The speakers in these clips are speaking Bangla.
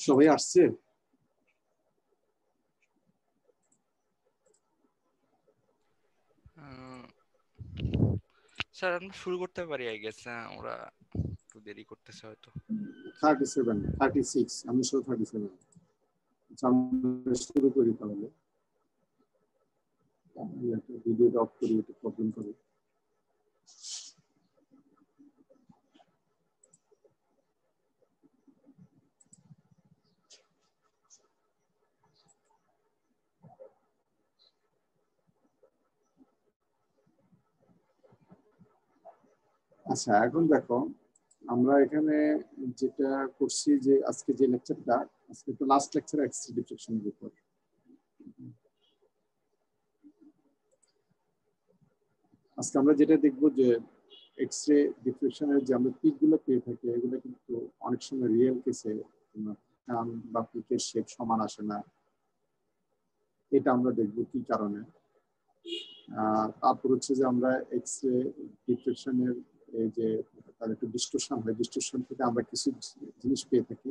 সবাই আসছে? স্যার আমরা শুরু করতে পারি আই গেস। ওরা একটু দেরি করতেছে হয়তো। 37, 36, আমি সহ 37। আচ্ছা, আমরা শুরু করি তাহলে। আমি একটা ভিডিওটা অফ করি, একটু প্রবলেম করে। আচ্ছা, এখন দেখো আমরা এখানে যেটা করছি যে আজকে যে লেকচারটা, আজকে তো লাস্ট লেকচার এক্স-রে ডিফ্রাকশনের উপর। আজকে আমরা যেটা দেখবো যে এক্স-রে ডিফ্রাকশনের যে আমরা পিক গুলো পেয়ে থাকি, এগুলো কিন্তু অনেক সময় রিয়েল কেসে কান বা পিকের শেপ সমান আসে না। এটা আমরা দেখবো কি কারণে। তারপর হচ্ছে যে আমরা এক্স-রে ডিফ্রাকশনের এই যে তার একটু ডিস্টোরশন হয়, ডিস্টোরশন থেকে আমরা কিছু জিনিস পেয়ে থাকি।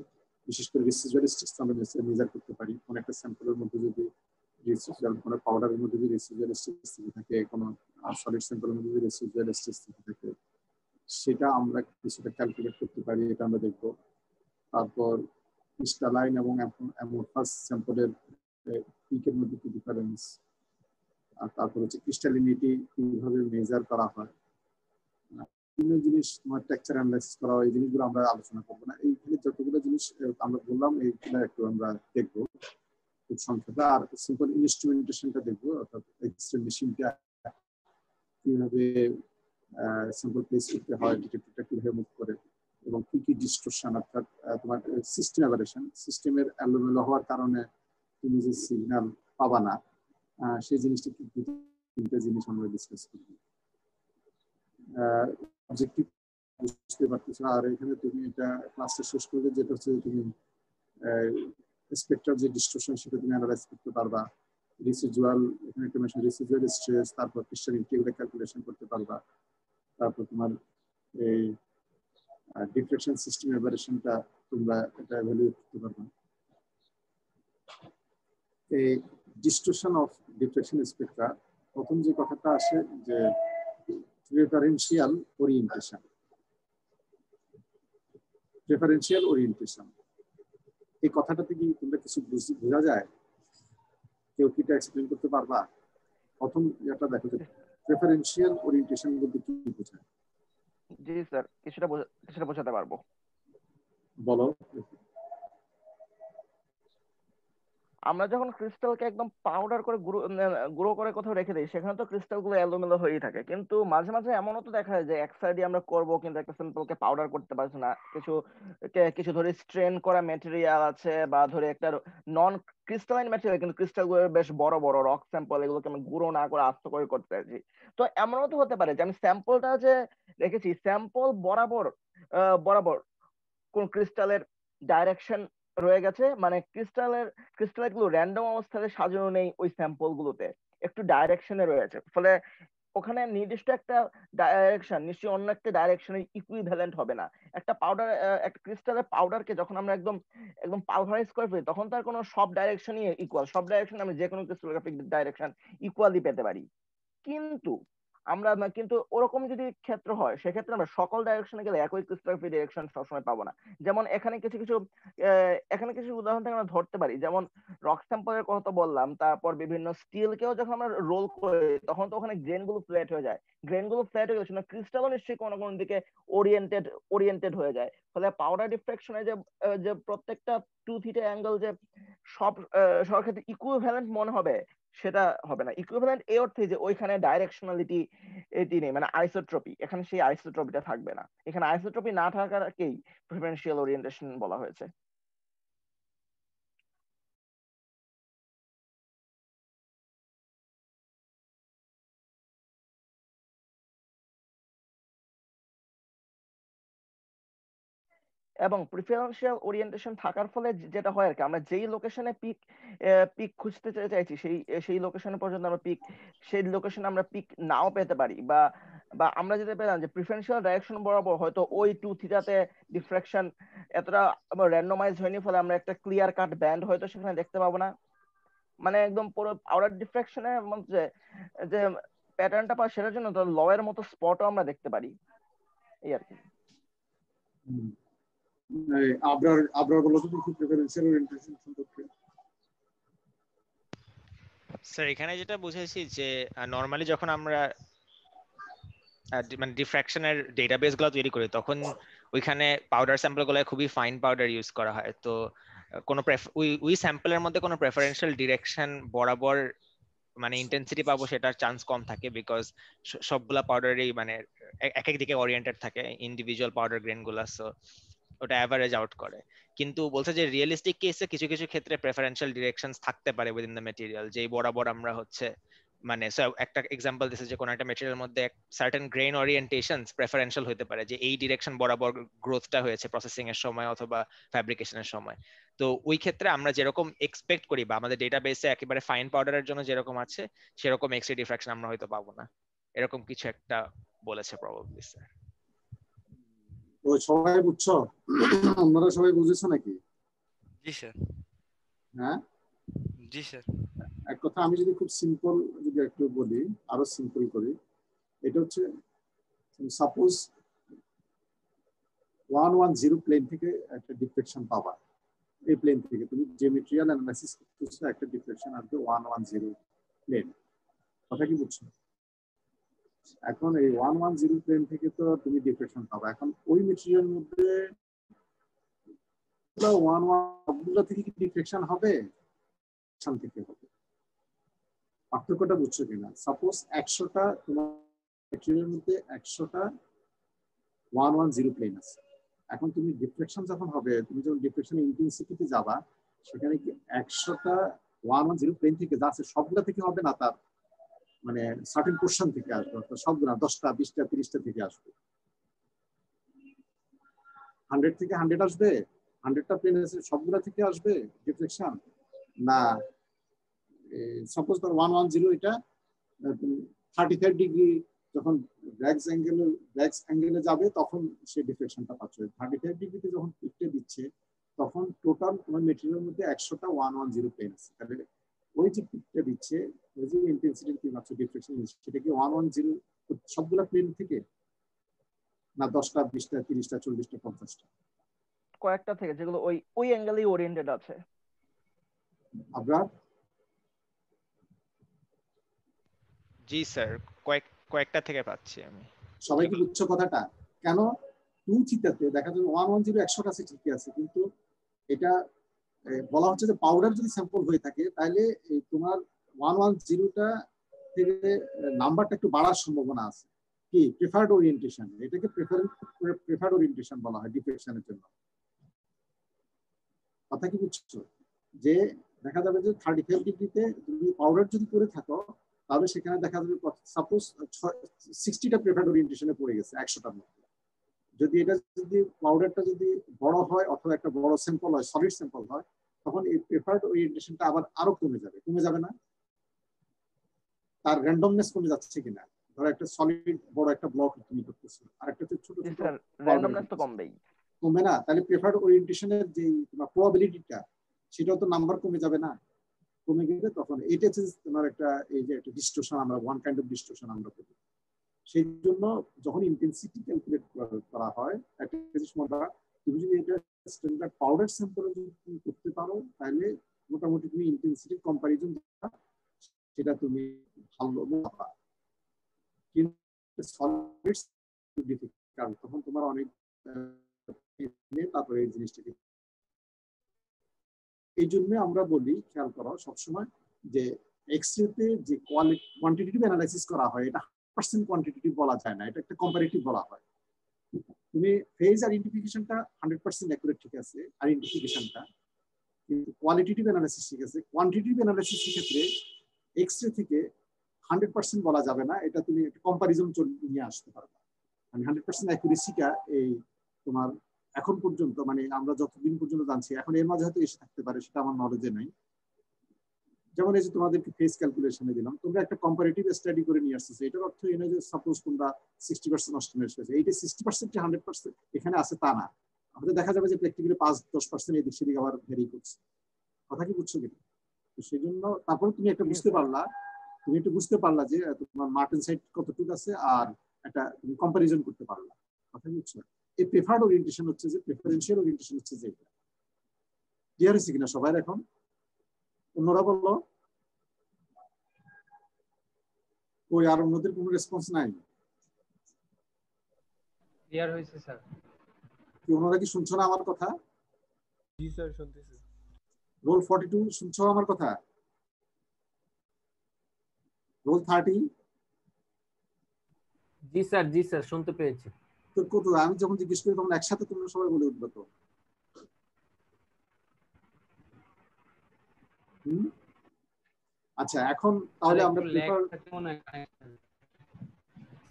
বিশেষ করে রেসিডুয়াল স্ট্রেস আমরা মেজার করতে পারি। কোন একটা স্যাম্পলের মধ্যে যদি রেসিডুয়াল, কোনো পাউডারের মধ্যে যদি রেসিডুয়াল স্ট্রেস থেকে থাকে, কোনো সলিড স্যাম্পলের মধ্যে যদি রেসিডুয়াল স্ট্রেস থেকে থাকে, সেটা আমরা কিছুটা ক্যালকুলেট করতে পারি, এটা আমরা দেখবো। তারপর ক্রিস্টালাইন এবং অ্যামরফাস স্যাম্পলের পিকের মধ্যে কি ডিফারেন্স, আর তারপর হচ্ছে ক্রিস্টালিনিটি কিভাবে মেজার করা হয়, বিভিন্ন জিনিস তোমার টেক্সচার অ্যানালাইসিস করা হয়। এই জিনিসগুলো আমরা আলোচনা করবো না, এইখানে যতগুলো জিনিস আমরা বললাম এইগুলো একটু আমরা দেখবো খুব সংক্ষেপে। আর সিম্পল ইনস্ট্রুমেন্টেশনটা দেখবো, অর্থাৎ এক্স-রে মেশিনটা কিভাবে স্যাম্পল প্লেস করতে হয়, ডিটেক্টরটা কিভাবে মুভ করে, এবং কি কি ডিস্টরশন, অর্থাৎ তোমার সিস্টেম অ্যাবারেশন, সিস্টেমের এলোমেলো হওয়ার কারণে তুমি যে সিগন্যাল পাবা না, সেই জিনিসটা কি, তিনটা জিনিস আমরা ডিসকাস করব। অবজেক্টিভ বুঝতে পারতেছো, আর এখানে তুমি এটা ক্লাসটা শেষ করলে যেটা হচ্ছে তুমি স্পেকট্রাল যে ডিস্টরশন সেটা তুমি অ্যানালাইজ করতে পারবা। রিসিজুয়াল, এখানে একটা মেশিন রিসিজুয়াল স্ট্রেস, তারপর ক্রিস্টালিটি, এগুলো ক্যালকুলেশন করতে পারবা। তারপর তোমার এই ডিফ্লেকশন সিস্টেম অ্যাবারেশনটা তোমরা এটা এভালুয়েট করতে পারবা। এই ডিস্টরশন অফ ডিফ্লেকশন স্পেকট্রা, প্রথম যে কথাটা আসে যে প্রেফারেন্সিয়াল ওরিয়েন্টেশন। প্রেফারেন্সিয়াল ওরিয়েন্টেশন, এই কথাটাতে কি তোমরা কিছু বোঝা যায়? কেউ কি এটা এক্সপ্লেন করতে পারবা? প্রথম যেটা দেখো যে প্রেফারেন্সিয়াল ওরিয়েন্টেশন বলতে কি বোঝায়? জি স্যার, কিছুটা বোঝাতে পারবো। বলো। আমরা যখন ক্রিস্টালকে একদম পাউডার করে গুঁড়ো করে কোথাও রেখে দিই, সেখানে তো ক্রিস্টাল গুলো এলোমেলো হয়েই থাকে। কিন্তু মাঝে মাঝে এমনও তো দেখা যায় যে এক সাইডে আমরা করবো কিন্তু একটা স্যাম্পলকে পাউডার করতে পারছি না। কিছু ধরে স্ট্রেন করা ম্যাটেরিয়াল আছে, বা ধরে একটা নন ক্রিস্টালাইন ম্যাটেরিয়াল কিন্তু ক্রিস্টাল গুলো বেশ বড় বড় রক স্যাম্পল, এগুলোকে আমি গুঁড়ো না করে আস্ত করে করতে চাইছি। তো এমনও তো হতে পারে যে আমি স্যাম্পলটা যে রেখেছি, স্যাম্পল বরাবর বরাবর কোন ক্রিস্টালের ডাইরেকশন রয়ে গেছে, মানে ক্রিস্টালের গুলো র্যান্ডম অবস্থায় সাজানো নেই ওই স্যাম্পল গুলোতে, একটু ডাইরেকশনে রয়েছে। ফলে ওখানে নির্দিষ্ট একটা ডাইরেকশন নিশ্চয়ই অন্য একটা ডাইরেকশনের ইকুইভ্যালেন্ট হবে না। একটা ক্রিস্টালের পাউডারকে যখন আমরা একদম একদম পালভারাইজ করে ফেলি, তখন তার কোনো সব ডাইরেকশনই ইকুয়াল, সব ডাইরেকশন আমরা যে কোনো ক্রিস্টালোগ্রাফিক ডাইরেকশন ইকুয়ালি পেতে পারি। কিন্তু কিন্তু ওরকম যদি ক্ষেত্র হয়, সেক্ষেত্রে আমরা সকল ডাইরেকশনে গেলে একই ক্রিস্টোগ্রাফি ডাইরেকশন সবসময় পাবো না। যেমন এখানে কিছু উদাহরণ থেকে আমরা ধরতে পারি, যেমন রক স্যাম্পলের কথা তো বললাম, তারপর বিভিন্ন স্টিলকেও যখন আমরা রোল করি তখন তো ওখানে গ্রেন গুলো ফ্ল্যাট হয়ে যায়। গ্রেন গুলো ফ্ল্যাট হয়ে গেছে না, ক্রিস্টালও নিশ্চয়ই কোনো কোনো দিকে ওরিয়েন্টেড হয়ে যায়। ফলে পাউডার ডিফ্রাকশনে যে প্রত্যেকটা 2θ অ্যাঙ্গেল যে সব ক্ষেত্রে ইকুইভ্যালেন্ট মনে হবে, সেটা হবে না। ইকুইভ্যালেন্ট এই অর্থে যে ওইখানে ডাইরেকশনালিটি এটি নেই, মানে আইসোট্রপি, এখানে সেই আইসোট্রপিটা থাকবে না। এখানে আইসোট্রপি না থাকারকেই প্রিফারেন্সিয়াল ওরিয়েন্টেশন বলা হয়েছে। এবং প্রিফারেন্সিয়াল ওরিয়েন্টেশন থাকার ফলে যেটা হয় আর কি, আমরা যেই লোকেশনে পিক খুঁজতে চাইছি সেই সেই লোকেশনে পর্যন্ত আমরা সেই লোকেশনে আমরা পিক নাও পেতে পারি, বা বা আমরা যেটা পেলাম যে প্রিফারেন্সিয়াল ডাইরেকশন বরাবর হয়তো ওই 2θ তে ডিফ্রাকশন এতটা র্যান্ডমাইজ হয়নি, ফলে আমরা একটা ক্লিয়ার কাট ব্যান্ড হয়তো সেখানে দেখতে পাবো না। মানে একদম পুরো আউটার ডিফ্রাকশনের মধ্যে যে প্যাটার্নটা পাই সেটার জন্য তো ল এর মতো স্পটও আমরা দেখতে পারি, এই আর কি। আবরার বলো তো দেখি প্রেফারেন্সিয়াল ওরিয়েন্টেশন সম্পর্কে। স্যার এখানে যেটা বুঝেছি যে নরমালি যখন আমরা মানে ডিফ্র্যাকশনের ডেটাবেস গুলো তৈরি করি তখন ওইখানে পাউডার স্যাম্পল গুলো খুবই ফাইন পাউডার ইউজ করা হয়। তো কোনো ওই স্যাম্পলের মধ্যে কোনো প্রেফারেন্সিয়াল ডিরেকশন বরাবর মানে ইন্টেন্সিটি পাবো সেটার চান্স কম থাকে, বিকজ সবগুলা পাউডারই মানে এক এক দিকে ওরিয়েন্টেড থাকে ইন্ডিভিজুয়াল পাউডার গ্রেন গুলা, সো ওটা অ্যাভারেজ আউট করে। কিন্তু বলছে যে রিয়েলিস্টিক কেসে কিছু কিছু ক্ষেত্রে প্রেফারেন্সিয়াল ডিরেকশনস থাকতে পারে উইদিন দ্য মেটেরিয়াল, যেই বরাবর আমরা হচ্ছে মানে একটা এক্সাম্পল দিছে যে কোন একটা মেটেরিয়ালের মধ্যে সার্টেন গ্রেন ওরিয়েন্টেশনস প্রেফারেন্সিয়াল হতে পারে, যে এই ডিরেকশন বরাবর গ্রোথটা হয়েছে প্রসেসিং এর সময় অথবা ফ্যাব্রিকেশনের সময়। তো ওই ক্ষেত্রে আমরা যেরকম এক্সপেক্ট করি বা আমাদের ডেটাবেসে একেবারে ফাইন পাউডারের জন্য যেরকম আছে সেরকম এক্স-রে ডিফ্রাকশন আমরা হয়তো পাবো না, এরকম কিছু একটা বলেছে প্রবাবলি স্যার। ওই সবাই বুঝছো? আপনারা সবাই বুঝেছো নাকি? জি স্যার। হ্যাঁ জি স্যার। এক কথা আমি যদি খুব সিম্পল যদি একটু বলি, আরো সিম্পল করি, এটা হচ্ছে সাপোজ 110 প্লেন থেকে একটা ডিফ্লেকশন পাবা। এই প্লেন থেকে তুমি যে মেটেরিয়াল অ্যানালাইসিস করতেছো একটা ডিফ্লেকশন আসবে 110 প্লেন। কথা কি বুঝছো? এখন এই 110 প্লেন থেকে তো তুমি ডিফ্লেকশন পাবা। এখন ওই মেটেরিয়াল মধ্যে 110 থেকে কি ডিফ্লেকশন হবে? থেকে হবে। পার্থক্যটা বুঝছো কিনা? সাপোজ 100টা তোমার মেটেরিয়ালের মধ্যে 100টা 110 প্লেন আছে। এখন তুমি ডিফ্লেকশন যখন হবে, তুমি যখন ডিফ্লেকশন ইন্টেন্সিটিতে যাবা, সেখানে কি 100টা 110 প্লেন থেকে যা আছে সবগুলা থেকে হবে না, তার মানে সার্টেন পোর্শন থেকে আসবে, সবগুলা 10টা 20টা 30টা থেকে আসবে। 100 থেকে 100 আসবে, 100টা প্লেন আছে সবগুলা থেকে আসবে ডিফ্লেকশন না? সাপোজ ধর 110 এটা 35 ডিগ্রি যখন ব্যাক্স অ্যাঙ্গেলে যাবে তখন সে ডিফ্লেকশনটা পাচ্ছে। 35 ডিগ্রিতে যখন পিকটা দিচ্ছে তখন টোটাল তোমার মেটেরিয়ালের মধ্যে 100টা 110 প্লেন আছে। তাহলে ওই যে পিকটা দিচ্ছে, ওই যে ইন্টেন্সিটি কি মাত্র ডিফ্লেকশন, সেটা কি 110 সবগুলা প্লেন থেকে না 10টা 20টা 30টা 40টা 50টা? কয়েকটা থেকে, যেগুলো ওই ওই অ্যাঙ্গেলেই ওরিয়েন্টেড আছে। আমরা জি স্যার, কয়েকটা থেকে পাচ্ছি আমি। সবাই কি বুঝছো কথাটা? কেন 2θ-তে দেখা যাবে 110 100 আছে ঠিকই আছে, কিন্তু এটা বলা হচ্ছে যে পাউডার যদি স্যাম্পল হয়ে থাকে তাহলে তোমার 110টা থেকে নাম্বারটা একটু বাড়ার সম্ভাবনা আছে। কি প্রেফার্ড ওরিয়েন্টেশন, এটাকে প্রেফার্ড ওরিয়েন্টেশন বলা হয় ডিফ্লেকশনের জন্য। কথা কি বুঝছো? যে দেখা যাবে যে 35 ডিগ্রিতে তুমি পাউডার যদি করে থাকো তাহলে সেখানে দেখা যাবে সাপোজ 60টা প্রেফার্ড ওরিয়েন্টেশনে পড়ে গেছে 100টার মধ্যে। যদি এটা যদি পাউডারটা যদি বড় হয় অথবা একটা বড় স্যাম্পল হয়, সলিড স্যাম্পল হয়, তখন এই প্রেফার্ড ওরিয়েন্টেশনটা আবার আরো কমে যাবে না? তার র্যান্ডমনেস কমে যাচ্ছে কিনা? ধরো একটা সলিড বড় একটা ব্লক তুমি করতেছো, আর একটা ছোট ছোট র্যান্ডমনেস তো কমবেই। কমবে না? তাহলে প্রেফার্ড ওরিয়েন্টেশনের যে তোমার প্রবাবিলিটিটা সেটাও তো নাম্বার কমে যাবে না? কমে গেলে তখন এটা হচ্ছে তোমার একটা এই যে একটা ডিস্টরশন, আমরা ওয়ান কাইন্ড অফ ডিস্টরশন আমরা করি। সেই জন্য যখন ইন্টেন্সিটি ক্যালকুলেট করা হয় একটা জিনিস মনে রাখা, তুমি যদি এটা স্ট্যান্ডার্ড পাউডার স্যাম্পলে যদি তুমি করতে পারো তাহলে মোটামুটি তুমি ইন্টেন্সিটি কম্পারিজন সেটা তুমি ভালো পাবা। কিন্তু সলিড ডিফিকাল্ট, তখন তোমার অনেক তারপরে এই জিনিসটাকে। এই জন্য আমরা বলি, খেয়াল করো সবসময় যে এক্স-রেতে যে কোয়ান্টিটেটিভ অ্যানালাইসিস করা হয় এটা 100% কোয়ান্টিটেটিভ বলা যায় না, এটা একটা কম্পারেটিভ বলা হয়। তুমি ফেজ আইডেন্টিফিকেশনটা 100% অ্যাকুরেট ঠিক আছে, আইডেন্টিফিকেশনটা, কিন্তু কোয়ালিটেটিভ অ্যানালাইসিস ঠিক আছে। কোয়ান্টিটেটিভ অ্যানালাইসিসের ক্ষেত্রে এক্স-রে থেকে 100% বলা যাবে না, এটা তুমি একটা কম্পারিজন নিয়ে আসতে পারবে। মানে 100% অ্যাকুরেসিটা এই তোমার এখন পর্যন্ত, মানে আমরা যতদিন পর্যন্ত জানছি, এখন এর মাঝে হয়তো এসে থাকতে পারে, সেটা আমার নলেজে নাই, যেমন এই যে তোমাদেরকে ফেস ক্যালকুলেশনে দিলাম, তোমরা একটা কম্পারেটিভ স্টাডি করে নিয়ে আসতেছো, এটার অর্থ এই নয় যে সাপোজ তোমরা 60% অস্টিমেট হয়েছে, এইটা 60% 100% এখানে আছে তা না। আমাদের দেখা যাবে যে প্র্যাকটিক্যালি 5-10% এদিক সেদিক আবার ভেরি করছে। কথা কি বুঝছো কিনা? তো সেই জন্য তারপরে তুমি একটা বুঝতে পারলা, তুমি একটু বুঝতে পারলা যে তোমার মার্টিন সাইড কতটুকু আছে, আর একটা তুমি কম্পারিজন করতে পারলা। কথা বুঝছো? এই প্রেফার্ড ওরিয়েন্টেশন হচ্ছে যে, প্রেফারেন্সিয়াল ওরিয়েন্টেশন হচ্ছে যে এটা। ক্লিয়ার হয়েছে কিনা সবাই? এখন অন্যরা বললো, ওই আর অন্যদের কোনো রেসপন্স নাই? ক্লিয়ার হয়েছে স্যার। কি ওনারা কি শুনছো না আমার কথা? জি স্যার শুনতেছি। রোল 42 শুনছো আমার কথা? রোল 30? জি স্যার শুনতে পেয়েছি। তো কত, আমি যখন জিজ্ঞেস করি তখন একসাথে তোমরা সবাই বলে উঠবে তো। আচ্ছা, এখন তাহলে আমরা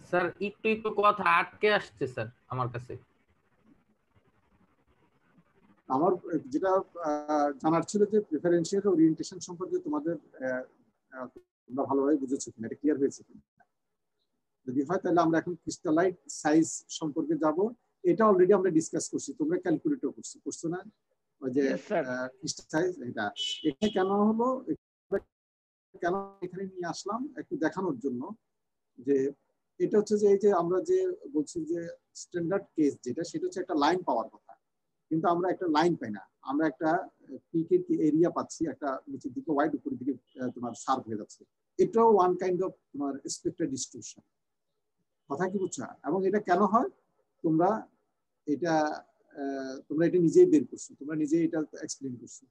স্যার একটু কথা আটকে আসছে স্যার আমার কাছে। আমার যেটা জানার ছিল যে প্রেফারেন্সিয়াল ওরিয়েন্টেশন সম্পর্কে তোমাদের তোমরা ভালোভাবে বুঝেছো কিনা, এটা ক্লিয়ার হয়েছে কিনা? যদি হয় তাহলে আমরা এখন ক্রিস্টালাইট সাইজ সম্পর্কে যাব। এটা অলরেডি আমরা ডিসকাস করছি, তোমরা ক্যালকুলেটও করছো না? ওই যে ক্রিস্টাল সাইজ, এটা এখানে কেন হলো, কেন এখানে নিয়ে আসলাম একটু দেখানোর জন্য যে এটা হচ্ছে যে এই যে আমরা যে বলছি যে স্ট্যান্ডার্ড কেস যেটা, সেটা হচ্ছে একটা লাইন পাওয়ার কথা, কিন্তু আমরা একটা লাইন পাই না, আমরা একটা পিকের এরিয়া পাচ্ছি, একটা নিচের দিকে ওয়াইড, উপরের দিকে তোমার শার্প হয়ে যাচ্ছে। এটাও ওয়ান কাইন্ড অফ তোমার স্পেক্ট্রাল ডিস্ট্রিবিউশন। কথা কি বুঝছো? এবং এটা কেন হয় তোমরা এটা নিজেই বের করছো, তোমরা নিজেই এটা এক্সপ্লেইন করছো।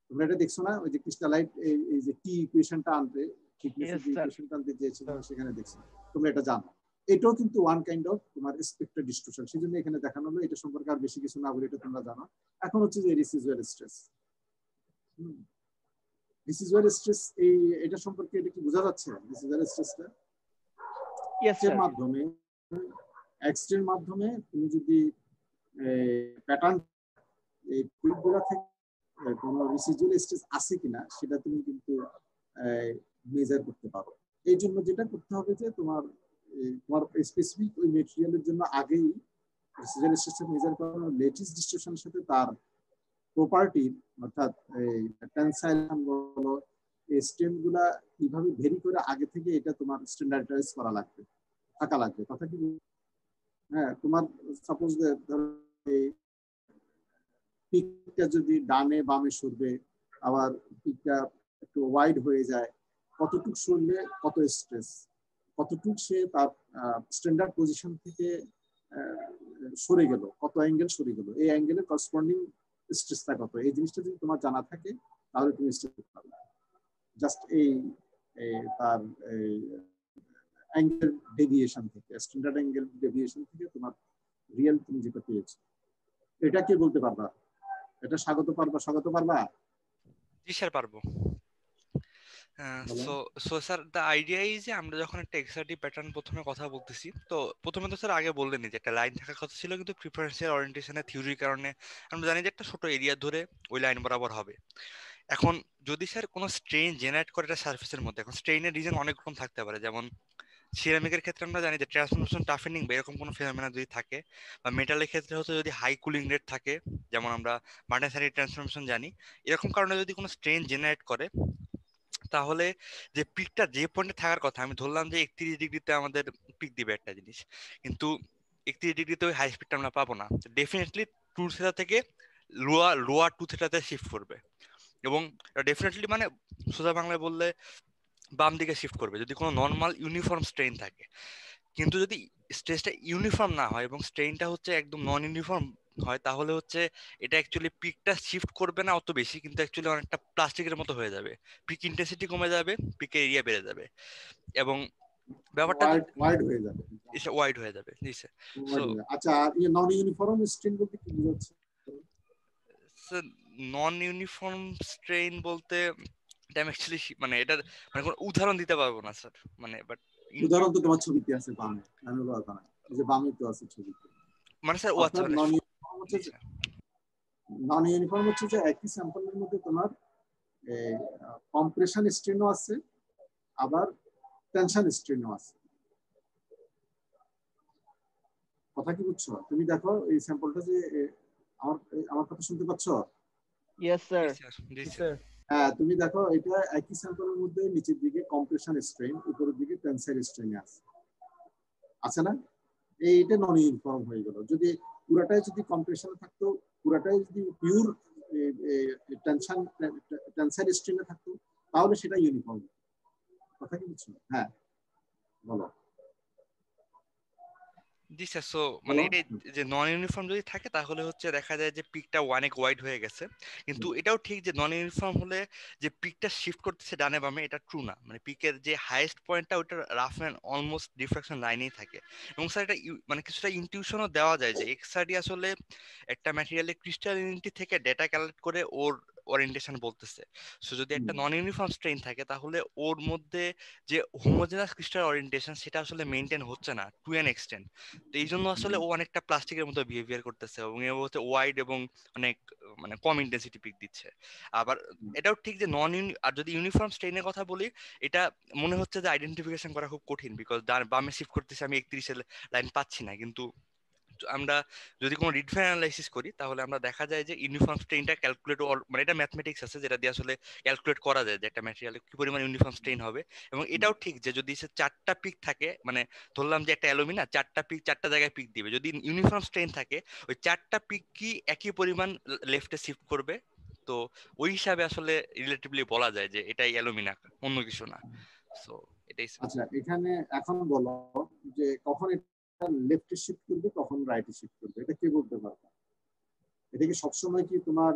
তোমরা এটা দেখছো না, ওই যে ক্রিস্টালাইট এই যে টি ইকুয়েশনটা আনতে, থিকনেসের যে ইকুয়েশনটা আনতে চেয়েছিল সেখানে দেখছো, তোমরা এটা জানো। এটাও কিন্তু ওয়ান কাইন্ড অফ তোমার স্পেক্ট্রাল ডিস্ট্রিবিউশন, সেই জন্য এখানে দেখানো হলো। এটা সম্পর্কে আর বেশি কিছু না বলে এটা তোমরা জানো। এখন হচ্ছে যে রেসিডুয়াল স্ট্রেস। রেসিডুয়াল স্ট্রেস এটা সম্পর্কে এটা কি বোঝা যাচ্ছে? রেসিডুয়াল স্ট্রেসটা এর মাধ্যমে, এক্সের মাধ্যমে তুমি যদি প্যাটার্ন এই ফিল্ডগুলো থেকে কোনো রেসিডুয়াল স্ট্রেস আছে কিনা সেটা তুমি কিন্তু মেজার করতে পারো। এই জন্য যেটা করতে হবে যে তোমার স্পেসিফিক ওই মেটেরিয়ালের জন্য আগেই রেসিডুয়াল স্ট্রেস মেজার করানো, লেটিস ডিস্ট্রিবিউশনের সাথে তার প্রপার্টির, অর্থাৎ এই টেনসাইল বলো, এই স্ট্রেনগুলা কিভাবে ভেরি করে আগে থেকে এটা তোমার স্ট্যান্ডার্ডাইজ করা লাগবে, থাকা লাগবে। কথা কি? হ্যাঁ, তোমার সাপোজ ধরো পিকটা যদি ডানে বামে সরবে, আবার পিকটা একটু ওয়াইড হয়ে যায়, কতটুক সরলে কত স্ট্রেস, কতটুক সে তার স্ট্যান্ডার্ড পজিশন থেকে সরে গেল, কত অ্যাঙ্গেল সরে গেল, এই অ্যাঙ্গেলের করসপন্ডিং স্ট্রেসটা কত, এই জিনিসটা যদি তোমার জানা থাকে তাহলে তুমি স্ট্রেস করতে পারবে। জাস্ট এই তার অ্যাঙ্গেল ডেভিয়েশন থেকে, স্ট্যান্ডার্ড অ্যাঙ্গেল ডেভিয়েশন থেকে তোমার রিয়েল তুমি যেটা পেয়েছো, এটা কে বলতে পারবা? এটা স্বাগত পারবা? জি স্যার পারবো। So sir the idea is যে আমরা যখন একটা এক্সারটি প্যাটার্ন প্রথমে কথা বলতেছি, তো প্রথমে তো স্যার আগে বললেনই যে একটা লাইন থাকার কথা ছিল, কিন্তু প্রিফারেন্সিয়াল ওরিয়েন্টেশনের থিওরির কারণে আমরা জানি যে একটা ছোট এরিয়া ধরে ওই লাইন বরাবর হবে। এখন যদি স্যার কোনো স্ট্রেন জেনারেট করে একটা সার্ফেসের মধ্যে, এখন স্ট্রেনের রিজন অনেক রকম থাকতে পারে, যেমন সিরামিকের ক্ষেত্রে আমরা জানি যে ট্রান্সফরমেশন টাফেনিং বা এরকম কোনো ফেনোমেনা যদি থাকে, বা মেটালের ক্ষেত্রে হচ্ছে যদি হাই কুলিং রেট থাকে, যেমন আমরা মার্টেনসারি ট্রান্সফরমেশন জানি, এরকম কারণে যদি কোনো স্ট্রেন জেনারেট করে, তাহলে যে পিকটা যে পয়েন্টে থাকার কথা, আমি ধরলাম যে 31 ডিগ্রিতে আমাদের পিক দিবে একটা জিনিস, কিন্তু 31 ডিগ্রিতে ওই হাই স্পিডটা আমরা পাবো না। ডেফিনেটলি টু থেটা থেকে লোয়ার টু থেটাতে শিফট করবে, এবং ডেফিনেটলি মানে সোজা বাংলায় বললে বাম দিকে শিফট করবে যদি কোনো নর্মাল ইউনিফর্ম স্ট্রেন থাকে। কিন্তু যদি স্ট্রেসটা ইউনিফর্ম না হয় এবং স্ট্রেনটা হচ্ছে একদম নন ইউনিফর্ম হয়, তাহলে হচ্ছে এটা অ্যাকচুয়ালি পিকটা শিফট করবে না অত বেশি, কিন্তু অ্যাকচুয়ালি অনেকটা প্লাস্টিকের মতো হয়ে যাবে, পিক ইন্টেন্সিটি কমে যাবে, পিকের এরিয়া বেড়ে যাবে, এবং ব্যাপারটা ওয়াইড হয়ে যাবে, ওয়াইড হয়ে যাবে। জি স্যার। আচ্ছা, নন ইউনিফর্ম স্ট্রেন বলতে কি বোঝাচ্ছে? স্যার নন ইউনিফর্ম স্ট্রেন বলতে আমি অ্যাকচুয়ালি মানে এটার মানে কোনো উদাহরণ দিতে পারবো না স্যার, মানে বাট উদাহরণ তো তোমার ছবিতে আছে বামে, আমি বলবো না যে বামে তো আছে ছবিতে। মানে স্যার ও আচ্ছা, নন ইউনিফর্ম হচ্ছে যে একই স্যাম্পলের মধ্যে তোমার কম্প্রেশন স্ট্রেনও আছে, আবার টেনশন স্ট্রেনও আছে। কথা কি বুঝছো? তুমি দেখো এই স্যাম্পলটা যে আমার আমার কথা শুনতে পাচ্ছ? Yes sir. জি স্যার। হ্যাঁ, তুমি দেখো এটা একই স্যাম্পলের মধ্যে নিচের দিকে কম্প্রেশন স্ট্রেন, উপরের দিকে টেনসাইল স্ট্রেন আছে না? এইটা নন ইউনিফর্ম হয়ে গেল। যদি পুরাটাই যদি কম্প্রেশনে থাকতো, পুরাটাই যদি পিওর টেনসাইল স্ট্রেনে থাকতো, তাহলে সেটা ইউনিফর্ম। কথা কি বুঝছো? হ্যাঁ বলো। জি স্যার। সো মানে এটা যে নন ইউনিফর্ম যদি থাকে তাহলে হচ্ছে দেখা যায় যে পিকটা অনেক ওয়াইড হয়ে গেছে, কিন্তু এটাও ঠিক যে নন ইউনিফর্ম হলে যে পিকটা শিফট করতেছে ডানে বামে এটা ট্রু না। মানে পিকের যে হাইয়েস্ট পয়েন্টটা ওটা রাফ অ্যান্ড অলমোস্ট ডিফ্রাকশন লাইনেই থাকে। এবং স্যার এটা মানে কিছুটা ইনটিউশনও দেওয়া যায় যে এক্সআরডি আসলে একটা ম্যাটেরিয়ালের ক্রিস্টালিনিটি থেকে ডেটা কালেক্ট করে ওর ওরিয়েন্টেশন বলতেছে। সো যদি একটা নন ইউনিফর্ম স্ট্রেন থাকে তাহলে ওর মধ্যে যে হোমোজেনাস ক্রিস্টাল ওরিয়েন্টেশন সেটা আসলে মেনটেন হচ্ছে না টু অ্যান এক্সটেন্ট। তো এই জন্য আসলে ও অনেকটা প্লাস্টিকের মতো বিহেভিয়ার করতেছে এবং এ হচ্ছে ওয়াইড এবং অনেক মানে কম ইন্টেন্সিটি পিক দিচ্ছে। আবার এটাও ঠিক যে আর যদি ইউনিফর্ম স্ট্রেনের কথা বলি, এটা মনে হচ্ছে যে আইডেন্টিফিকেশন করা খুব কঠিন, বিকজ বামে শিফট করতেছে আমি 31 লাইন পাচ্ছি না। কিন্তু আমরা যদি কোনো রিডফাই অ্যানালাইসিস করি তাহলে আমরা দেখা যায় যে ইউনিফর্ম স্ট্রেনটা ক্যালকুলেট, মানে এটা ম্যাথমেটিক্স আছে যেটা দিয়ে আসলে ক্যালকুলেট করা যায় যে একটা ম্যাটেরিয়ালে কি পরিমাণ ইউনিফর্ম স্ট্রেন হবে। এবং এটাও ঠিক যে যদি সে 4টা পিক থাকে, মানে ধরলাম যে একটা অ্যালুমিনা 4টা পিক 4টা জায়গায় পিক দিবে, যদি ইউনিফর্ম স্ট্রেন থাকে ওই 4টা পিক কি একই পরিমাণ লেফটে শিফট করবে। তো ওই হিসাবে আসলে রিলেটিভলি বলা যায় যে এটাই অ্যালুমিনা, অন্য কিছু না। সো এটাই। আচ্ছা, এখানে এখন বলো যে কখন এটা লেফটে শিফট করবে, কখন রাইটে শিফট করবে, এটা কে বলতে পারবে? এটা কি সবসময় কি তোমার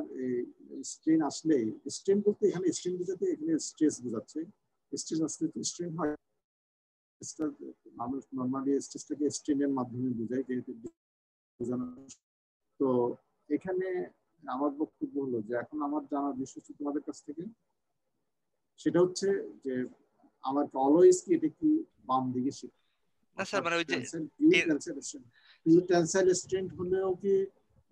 স্ট্রেন আসলে, স্ট্রেন বলতে এখানে স্ট্রেন বোঝাতে এখানে স্ট্রেস বোঝাচ্ছে, স্ট্রেস আসলে তো স্ট্রেন হয়। মানুষ নর্মালি স্ট্রেসটাকে স্ট্রেনের মাধ্যমে বোঝায়, যেহেতু বোঝানো। তো এখানে আমার বক্তব্য হলো যে এখন আমার জানার বিষয় হচ্ছে তোমাদের কাছ থেকে, সেটা হচ্ছে যে আমার অলওয়েজ কি এটা কি বাম দিকে শিফট? না স্যার, মানে ওই যে পিওর টেনসাইল স্ট্রেন হলেও কি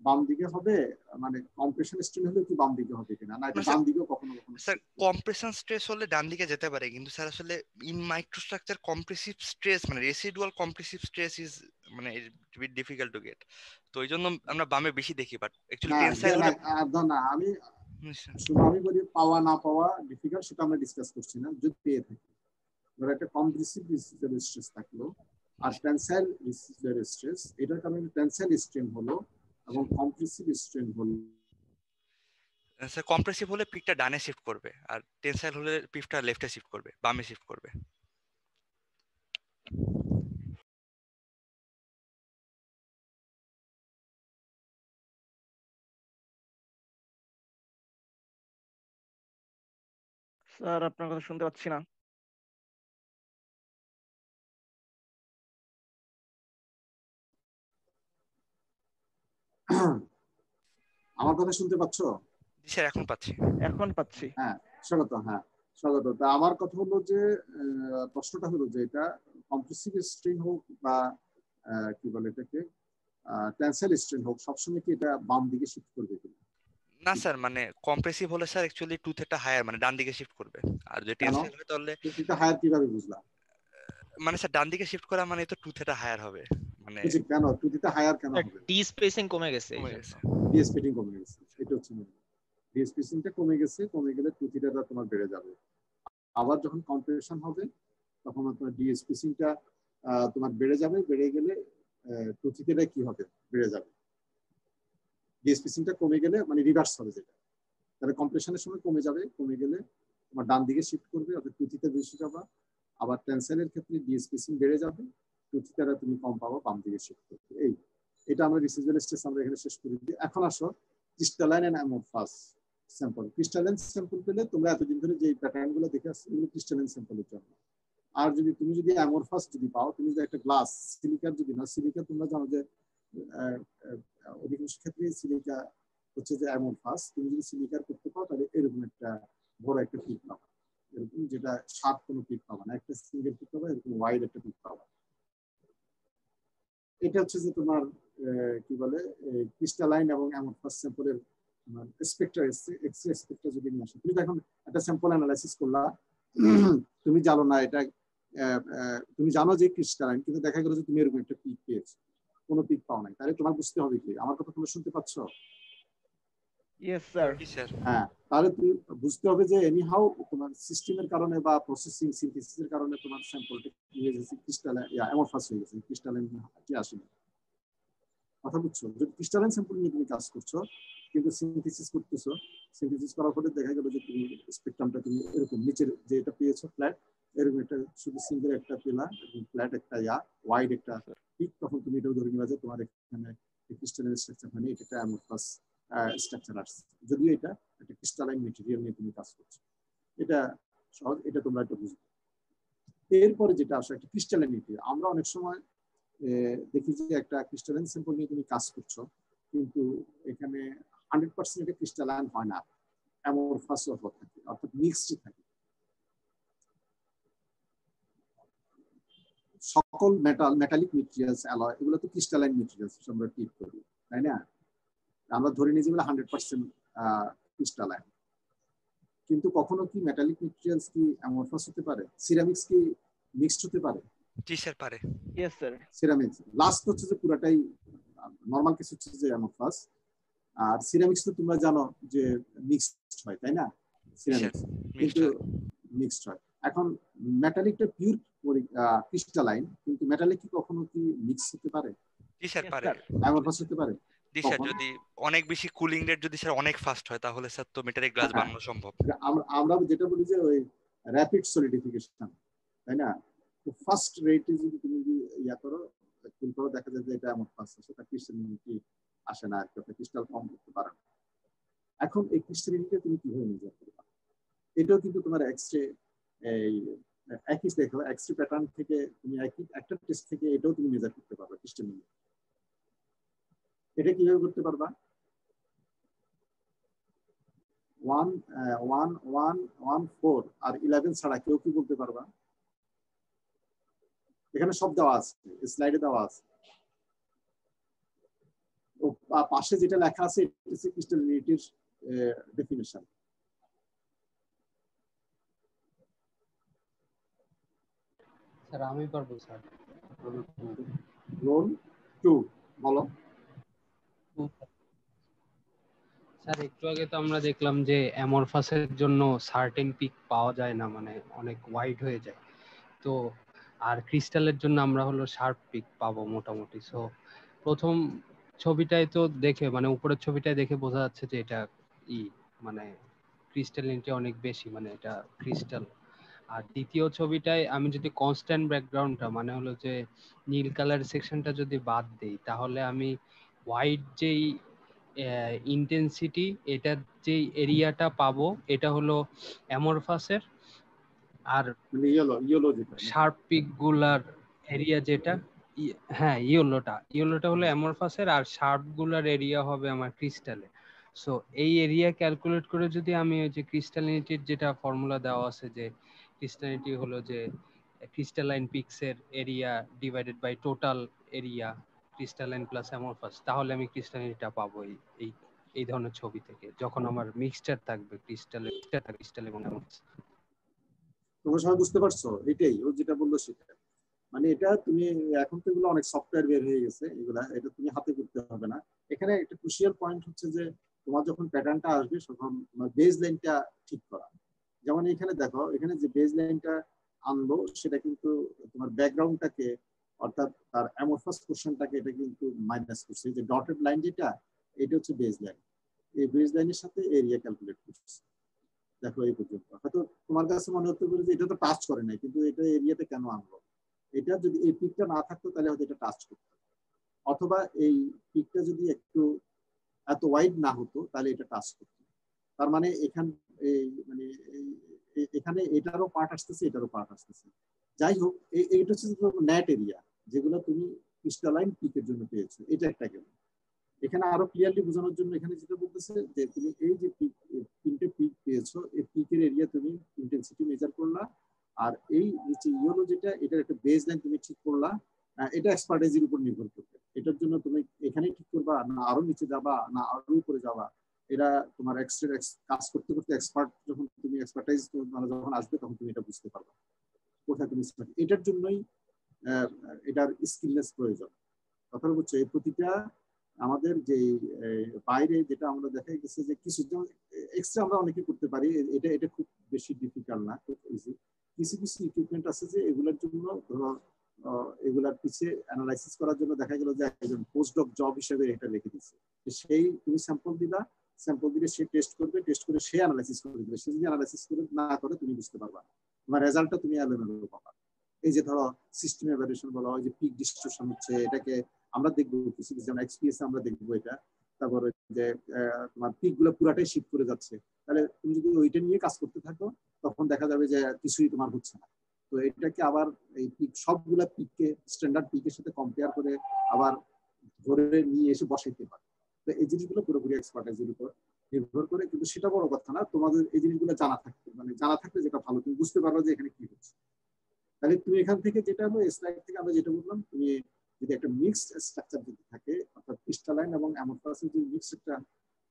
বাম দিকে হবে, মানে কম্প্রেশন স্ট্রেন হলেও কি বাম দিকে হবে কিনা, না এটা ডান দিকেও কখনো কখনো? স্যার কম্প্রেশন স্ট্রেস হলে ডান দিকে যেতে পারে, কিন্তু স্যার আসলে ইন মাইক্রোস্ট্রাকচার কম্প্রেসিভ স্ট্রেস মানে রেসিডুয়াল কম্প্রেসিভ স্ট্রেস ইজ মানে বিট ডিফিকাল্ট টু গেট। তো এই জন্য আমরা বামে বেশি দেখি, বাট অ্যাকচুয়ালি টেনসাইল হলে না আমি শুধু আমি বলি পাওয়া না পাওয়া ডিফিকাল্ট, সেটা আমরা ডিসকাস করছি না। যদি পেয়ে থাকি, ধরো একটা কম্প্রেসিভ রেসিডুয়াল স্ট্রেস থাকলো আর টেনসাইল রেসিডুয়াল স্ট্রেস, এটার কারণে টেনসাইল স্ট্রেন হলো এবং কম্প্রেসিভ স্ট্রেন হলো। স্যার কম্প্রেসিভ হলে পিকটা ডানে শিফট করবে, আর টেনসাইল হলে পিকটা লেফটে শিফট করবে, বামে শিফট করবে। স্যার আপনার কথা শুনতে পাচ্ছি না। আমার কথা শুনতে পাচ্ছ? জি স্যার, এখন পাচ্ছি। এখন পাচ্ছি। হ্যাঁ স্বাগত। হ্যাঁ স্বাগত। তা আমার কথা হলো যে প্রশ্নটা হলো যে এটা কম্প্রেসিভ স্ট্রেন হোক বা কি বলে এটাকে টেনসাইল স্ট্রেন হোক, সবসময় কি এটা বাম দিকে শিফট করবে কিনা? না স্যার, মানে কম্প্রেসিভ হলে sir actually two theta higher মানে ডান দিকে শিফট করবে, আর যদি টেনসাইল হয় তাহলে এটা হায়ার কিভাবে বুঝলাম? মানে স্যার ডান দিকে শিফট করা মানে তো টু থেটা হায়ার হবে, মানে বুঝি কেন টু থিটা হায়ার কেন হবে? টি স্পেসিং কমে গেছে এই কমে জন্য। গেছে। ডি স্পেসিং কমে গেছে, এটা হচ্ছে মনে হয়। ডি স্পেসিংটা কমে গেছে, কমে গেলে টু থিটাটা তোমার বেড়ে যাবে। আবার যখন কম্প্রেশন হবে তখন তোমার ডি স্পেসিংটা তোমার বেড়ে যাবে, বেড়ে গেলে টু থিটাটা কি হবে? বেড়ে যাবে। ডি স্পেসিংটা কমে গেলে মানে রিভার্স হবে যেটা, তাহলে কম্প্রেশনের সময় কমে যাবে, কমে গেলে তোমার ডান দিকে শিফট করবে, অর্থাৎ টু থিটা বেশি পাবা। আবার টেনসাইলের ক্ষেত্রে ডি স্পেসিং বেড়ে যাবে, টু থিটাটা তুমি কম পাবা, বাম দিকে শিফট করবে। এটা আমরা রিসিজুয়াল স্ট্রেস আমরা এখানে শেষ করে দিই। এখন আসো crystalline and amorphous sample. Crystalline sample পেলে তোমরা এতদিন ধরে যে প্যাটার্নগুলো দেখে আসছো এগুলো ক্রিস্টালাইন স্যাম্পলের জন্য। আর তুমি যদি অ্যামরফাস যদি পাও, তুমি যদি একটা গ্লাস সিলিকার যদি না, সিলিকা তোমরা জানো যে অধিকাংশ ক্ষেত্রে সিলিকা হচ্ছে যে অ্যামরফাস, তুমি যদি সিলিকার করতে পাও তাহলে এরকম একটা বড় একটা পিক পাবা, এরকম যেটা শার্প কোনো পিক পাবা না, একটা সিঙ্গেল পিক পাবা, এরকম ওয়াইড একটা পিক পাবা। এটা হচ্ছে যে তোমার কি বলে ক্রিস্টালাইন এবং অ্যামরফাস স্যাম্পলের স্পেক্ট্রা এক্স-রে স্পেক্ট্রা যদি নিয়ে আসো, তুমি এখন একটা স্যাম্পল অ্যানালাইসিস করলা, তুমি জানো না এটা, তুমি জানো যে ক্রিস্টালাইন, কিন্তু দেখা গেল যে তুমি এরকম একটা পিক পেয়েছো, কোনো পিক পাও নাই, তাহলে তোমার বুঝতে হবে কি, আমার কথা তোমরা শুনতে পাচ্ছ? Yes sir. হ্যাঁ, তাহলে তুমি বুঝতে হবে যে এনিহাউ তোমার সিস্টেমের কারণে বা প্রসেসিং সিনথেসিসের কারণে তোমার স্যাম্পলটা কি হয়ে গেছে, ক্রিস্টালাইন অ্যামরফাস হয়ে গেছে, ক্রিস্টালাইন কি আসেনি। কথা বুঝছো? যদি ক্রিস্টালাইন স্যাম্পল নিয়ে তুমি কাজ করছো কিন্তু সিনথেসিস করতেছো, সিনথেসিস করার পরে দেখা গেল যে তুমি স্পেকট্রামটা তুমি এরকম নিচের যে এটা পেয়েছো ফ্ল্যাট, এরকম একটা শুধু সিঙ্গেল একটা পেলা এবং ফ্ল্যাট একটা ওয়াইড একটা পিক, তখন তুমি এটাও ধরে নিবা যে তোমার এখানে ক্রিস্টালাইন স্ট্রাকচার হয়নি, এটা একটা অ্যামরফাস স্ট্রাকচার আসছে, যদিও এটা একটা ক্রিস্টালাইন মেটেরিয়াল নিয়ে তুমি কাজ করছো। এটা সহজ, এটা তোমরা একটা বুঝবে। এরপরে যেটা আসে একটা ক্রিস্টালাইনিটি, আমরা অনেক সময় দেখি যে একটা ক্রিস্টালাইন স্যাম্পল নিয়ে তুমি কাজ করছো, কিন্তু এখানে 100% এটা ক্রিস্টালাইন হয় না, অ্যামরফাস থাকে, অর্থাৎ মিক্সড থাকে। সকল মেটালিক মেটেরিয়ালস, অ্যালয়, এগুলো তো ক্রিস্টালাইন মেটেরিয়ালস আমরা ট্রিট করি, তাই না? আমরা ধরে নিই যেগুলো 100% ক্রিস্টালাইন, কিন্তু কখনো কি মেটালিক মেটেরিয়ালস কি অ্যামরফাস হতে পারে? সিরামিক্স কি মিক্সড হতে পারে? জি স্যার পারে। Yes sir. সিরামিক্স লাস্ট হচ্ছে যে পুরাটাই নরমাল কিছু হচ্ছে যে অ্যামরফাস, আর সিরামিক্স তো তোমরা জানো যে মিক্সড হয়, তাই না? সিরামিক্স কিন্তু মিক্সড হয়। এখন মেটালিকটা পিওর ক্রিস্টালাইন, কিন্তু মেটালিক কি কখনো কি মিক্স হতে পারে? জি স্যার পারে। অ্যামরফাস হতে পারে? জি স্যার, যদি অনেক বেশি কুলিং রেট যদি স্যার অনেক ফাস্ট হয় তাহলে স্যার তো মেটালিক গ্লাস বানানো সম্ভব। আমরা যেটা বলি যে ওই র‍্যাপিড সলিডিফিকেশন, তাই না? তো ফার্স্ট রেটে যদি তুমি ইয়া করো, কুল করো, দেখা যায় যে এটা অ্যামরফাস, সেটা ক্রিস্টালিনিটি আসে না, একটা ক্রিস্টাল ফর্ম করতে পারে না। এখন এই ক্রিস্টালিনিটি তুমি কিভাবে মেজার করবে? এটাও কিন্তু তোমার এক্স-রে, এই একই দেখো এক্স-রে প্যাটার্ন থেকে তুমি একই একটা টেস্ট থেকে এটাও তুমি মেজার করতে পারবে ক্রিস্টালিনিটি। এটা কিভাবে করতে পারবা? 1 আর 11 ছাড়া কেউ কি বলতে পারবা? এখানে সব দেওয়া আছে, স্লাইডে দেওয়া আছে। ও পাশে যেটা লেখা আছে এটা হচ্ছে ক্রিস্টালিনিটির ডেফিনিশন। স্যার আমি পারবো স্যার। রোল 2 বলো। স্যার একটু আগে তো আমরা দেখলাম যে অ্যামরফাসের জন্য সার্টেন পিক পাওয়া যায় না, মানে অনেক ওয়াইড হয়ে যায়। তো আর ক্রিস্টালের জন্য আমরা হলো শার্প পিক পাবো মোটামুটি। সো প্রথম ছবিটাই তো দেখে, মানে উপরের ছবিটাই দেখে বোঝা যাচ্ছে যে এটা মানে ক্রিস্টালিনিটি অনেক বেশি, মানে এটা ক্রিস্টাল। আর দ্বিতীয় ছবিটায় আমি যদি কনস্ট্যান্ট ব্যাকগ্রাউন্ডটা, মানে হলো যে নীল কালার সেকশনটা যদি বাদ দেই, তাহলে আমি হোয়াইট যেই ইন্টেন্সিটি, এটার যেই এরিয়াটা পাবো, এটা হলো অ্যামরফাসের। আর ইয়েলো যেটা শার্প পিক গুলার এরিয়া যেটা, হ্যাঁ ইয়েলোটা হলো অ্যামরফাসের, আর শার্প গুলার এরিয়া হবে আমার ক্রিস্টালে। সো এই এরিয়া ক্যালকুলেট করে যদি আমি ওই যে ক্রিস্টালিনিটির যেটা ফর্মুলা দেওয়া আছে, যে ক্রিস্টালিনিটি হলো যে ক্রিস্টালাইন পিক্সের area divided by total area crystalline plus amorphous, তাহলে আমি ক্রিস্টালিনিটিটা পাবো এই ধরনের ছবি থেকে, যখন আমার মিক্সচার থাকবে ক্রিস্টাল এবং অ্যামরফাস। তোমরা সবাই বুঝতে পারছো? এটাই ও যেটা বললো সেটা, মানে এটা তুমি এখন তো এগুলো অনেক সফটওয়্যার বের হয়ে গেছে, এটা তুমি হাতে করতে হবে না। এখানে একটা ক্রুশিয়াল পয়েন্ট হচ্ছে যে তোমার যখন প্যাটার্নটা আসবে তখন তোমার বেজ লাইনটা ঠিক করা। যেমন এখানে দেখো, এখানে যে বেজ লাইনটা আনলো সেটা কিন্তু তোমার ব্যাকগ্রাউন্ডটাকে, অর্থাৎ তার অ্যামরফাস পোরশনটাকে এটা কিন্তু মাইনাস করছে। যে ডটেড লাইন যেটা, এটা হচ্ছে বেজ লাইন। এই বেজ লাইনের সাথে এরিয়া ক্যালকুলেট করছে। দেখো এই পর্যন্ত হয়তো তোমার কাছে মনে হতে পারে যে এটা তো টাচ করে নাই, কিন্তু এটা এরিয়াতে কেন আনলো? এটা যদি এই পিকটা না থাকতো তাহলে হয়তো এটা টাচ করতো, অথবা এই পিকটা যদি একটু এত ওয়াইড না হতো তাহলে এটা টাচ করতো। তার মানে এখানে এটারও পার্ট আসতেছে, এটারও পার্ট আসতেছে। যাই হোক, এইটা হচ্ছে নেট এরিয়া যেগুলো তুমি ক্রিস্টালাইন পিকের জন্য পেয়েছো, এটা একটা গেল। এখানে আরো ক্লিয়ারলি বোঝানোর জন্য এখানে যেটা বলতেছে যে তুমি এই যে তিনটে পিক পেয়েছো, এই পিকের এরিয়া তুমি ইন্টেন্সিটি মেজার করলা, আর এই নিচে ইয়েলো যেটা, এটার একটা বেজ লাইন তুমি ঠিক করলা। এটা এক্সপার্টাইজের উপর নির্ভর করবে। এটার জন্য তুমি এখানে ঠিক করবা, না আরো নিচে যাবা, না আরো উপরে যাবা, এরা তোমার এক্সরে কাজ করতে করতে এক্সপার্ট যখন তুমি এক্সপার্টাইজ মানে যখন আসবে তখন তুমি এটা বুঝতে পারবে কোথায় তুমি এটার জন্যই এটার স্কিলনেস প্রয়োজন। কথা বলছো এই প্রতিটা আমাদের যে বাইরে যেটা আমরা দেখা গেছে যে কিছু এক্সট্রা আমরা অনেকে করতে পারি, এটা এটা খুব বেশি ডিফিকাল্ট না, খুব ইজি। কিছু কিছু ইকুইপমেন্ট আছে যে এগুলোর জন্য ধরো এগুলার পিছিয়ে অ্যানালাইসিস করার জন্য দেখা গেল যে একজন পোস্টডক জব হিসেবে এটা রেখে দিচ্ছে। সেই তুমি স্যাম্পল দিলা, স্যাম্পল দিলে সে টেস্ট করবে, টেস্ট করে সে অ্যানালাইসিস করে দিবে। সে যদি অ্যানালাইসিস করে না করে তুমি বুঝতে পারবা, তোমার রেজাল্টটা তুমি এলোমেলো পাবা। এই যে ধরো সিস্টেম এভালুয়েশন বলা হয় যে পিক ডিস্ট্রিবিউশন হচ্ছে, এটাকে আমরা দেখবো কিছু কিছু যেমন এক্সপিএস আমরা দেখবো এটা। তারপরে যে তোমার পিক গুলো পুরাটাই শিফট করে যাচ্ছে, তাহলে তুমি যদি ওইটা নিয়ে কাজ করতে থাকো তখন দেখা যাবে যে কিছুই তোমার হচ্ছে না। তো এটাকে আবার এই পিক সবগুলা পিককে স্ট্যান্ডার্ড পিকের সাথে কম্পেয়ার করে আবার ধরে নিয়ে এসে বসাইতে পারে। তো এই জিনিসগুলো পুরোপুরি এক্সপার্টাইজের উপর নির্ভর করে, কিন্তু সেটা বড় কথা না, তোমাদের এই জিনিসগুলো জানা থাকবে, মানে জানা থাকলে যেটা ভালো, তুমি বুঝতে পারবে যে এখানে কি হচ্ছে। তাহলে তুমি এখান থেকে যেটা হলো স্লাইড থেকে আমরা যেটা বললাম, তুমি যদি একটা মিক্সড স্ট্রাকচার যদি থাকে অর্থাৎ ক্রিস্টালাইন এবং অ্যামরফাসের যদি মিক্সড একটা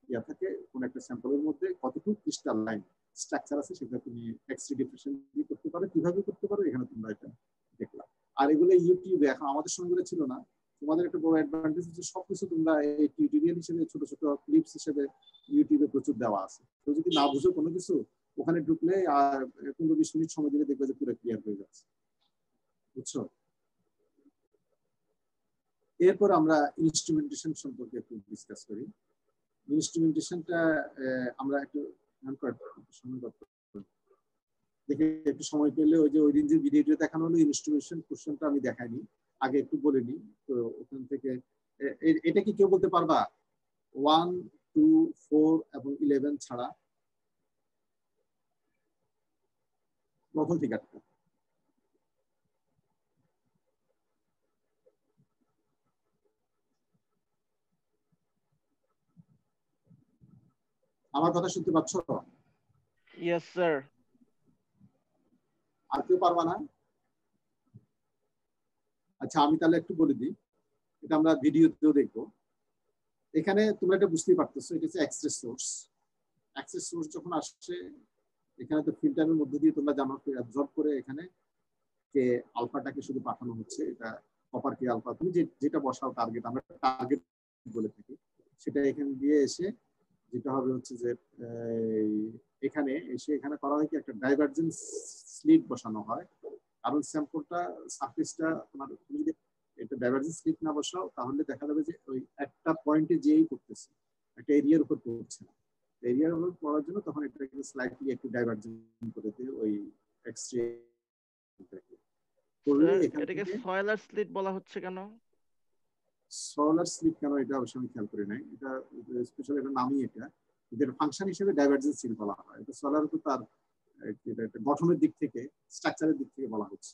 ইয়া থাকে কোন একটা স্যাম্পলের মধ্যে কতটুকু ক্রিস্টালাইন স্ট্রাকচার আছে সেটা তুমি এক্স-রে ডিফ্রাকশন দিয়ে করতে পারো। কিভাবে করতে পারো এখানে তোমরা এটা দেখলাম। আর এগুলো ইউটিউবে এখন আমাদের সঙ্গে ছিল না, তোমাদের একটা বড় অ্যাডভান্টেজ হচ্ছে সবকিছু তোমরা এই টিউটোরিয়াল হিসেবে ছোট ছোট ক্লিপস হিসেবে ইউটিউবে প্রচুর দেওয়া আছে। তো যদি না বুঝো কোনো কিছু ওখানে ঢুকলে আর 15-20 মিনিট সময় দিলে দেখবে যে পুরো ক্লিয়ার হয়ে যাচ্ছে, বুঝছো? এরপর আমরা ইনস্ট্রুমেন্টেশন সম্পর্কে একটু ডিসকাস করি। ইনস্ট্রুমেন্টেশনটা আমরা একটু দেখে একটু সময় পেলে ওই যে ওই দিন যে ভিডিওটা দেখানো হলো ইনস্ট্রুমেন্টেশন কোশ্চেনটা আমি দেখাইনি, আগে একটু বলে নিই। তো ওখান থেকে এটা কি কেউ বলতে পারবা 1, 2, 4 এবং 11 ছাড়া প্রথম ফিগারটা? আমার কথা শুনতে পাচ্ছ? Yes sir. আর কেউ পারবা না? আচ্ছা আমি তাহলে একটু বলে দিই, এটা আমরা ভিডিওতেও দেখবো। এখানে তোমরা এটা বুঝতেই পারতেছো, এটা হচ্ছে এক্স-রে সোর্স। এক্স-রে সোর্স যখন আসছে এখানে তো ফিল্টারের মধ্যে দিয়ে তোমরা জানো অ্যাবজর্ব করে এখানে কে আলফাটাকে শুধু পাঠানো হচ্ছে, এটা কপার কে আলফা তুমি যেটা বসাও টার্গেট, আমরা টার্গেট বলে থাকি, সেটা এখানে দিয়ে এসে যেটা হবে হচ্ছে যে এখানে এসে এখানে করা হয় কি একটা ডাইভারজেন্স স্লিট বসানো হয়। কারণ স্যাম্পলটা সারফেসটা তোমার তুমি যদি এটা ডাইভারজেন্স স্লিট না বসাও তাহলে দেখা যাবে যে ওই একটা পয়েন্টে যেই করতেছে একটা এরিয়ার উপর পড়ছে না। এরিয়ার উপর পড়ার জন্য তখন এটাকে স্লাইটলি একটু ডাইভারজেন্স করে দিয়ে ওই এক্সরে করলে এখান এটাকে থেকে সয়েলার স্লিট বলা হচ্ছে কেন? সোলার স্লিপ কেন এটা অবশ্যই আমি খেয়াল করি নাই, এটা স্পেশাল এটা নামই এটা, এদের ফাংশন হিসেবে ডাইভারজেন্স স্লিপ বলা হয়। এটা সোলার তো তার গঠনের দিক থেকে স্ট্রাকচারের দিক থেকে বলা হচ্ছে,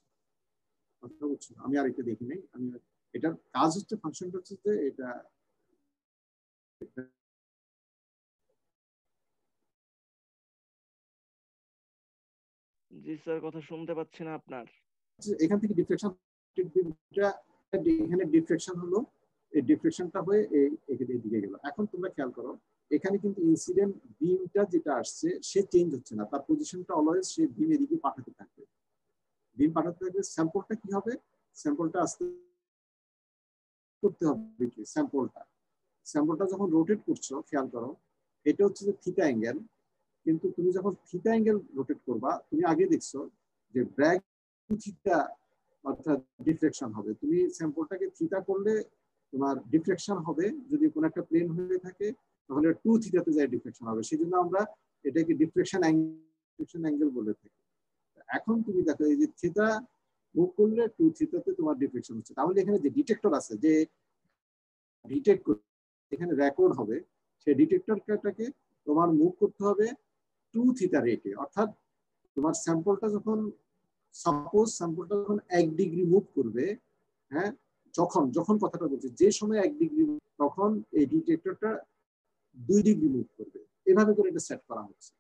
কথা বুঝছো? আমি আর এটা দেখি নাই, আমি এটার কাজ হচ্ছে ফাংশনটা হচ্ছে যে এটা জি স্যার কথা শুনতে পাচ্ছি না আপনার। এখান থেকে ডিফ্লেকশন, এখানে ডিফ্লেকশন হলো, এই ডিফ্লেকশনটা হয়ে এই দিকে গেল। এখন তোমরা খেয়াল করো এখানে কিন্তু ইনসিডেন্ট বিমটা যেটা আসছে সে চেঞ্জ হচ্ছে না, তার পজিশনটা অলওয়েজ সে বিম এদিকে পাঠাতে থাকবে, বিম পাঠাতে থাকবে। স্যাম্পলটা কি হবে, স্যাম্পলটা আসতে করতে হবে কি স্যাম্পলটা যখন রোটেট করছো খেয়াল করো এটা হচ্ছে যে থিটা অ্যাঙ্গেল, কিন্তু তুমি যখন থিটা অ্যাঙ্গেল রোটেট করবা তুমি আগে দেখছো যে ব্র্যাক থিটা অর্থাৎ ডিফ্লেকশন হবে। তুমি স্যাম্পলটাকে থিটা করলে তোমার ডিফ্লেকশন হবে, যদি কোনো একটা প্লেন হয়ে থাকে তাহলে 2 থিটাতে যায় ডিফ্লেকশন হবে, সেই জন্য আমরা এটাকে ডিফ্লেকশন অ্যাঙ্গেল বলে থাকি। এখন তুমি দেখো এই যে থিটা মুভ করলে 2 থিটাতে তোমার ডিফ্লেকশন হচ্ছে, তাহলে এখানে যে ডিটেক্টর আছে যে ডিটেক্ট করে এখানে রেকর্ড হবে, সেই ডিটেক্টরটাকে তোমার মুভ করতে হবে 2 থিটা রেটে। অর্থাৎ তোমার স্যাম্পলটা যখন সাপোজ স্যাম্পলটা যখন 1 ডিগ্রি মুভ করবে, হ্যাঁ যখন কথাটা বলছি যে সময় 1 ডিগ্রি তখন এই ডিটেক্টরটা 2 ডিগ্রি মুভ করবে, এভাবে করে এটা সেট করা হচ্ছে।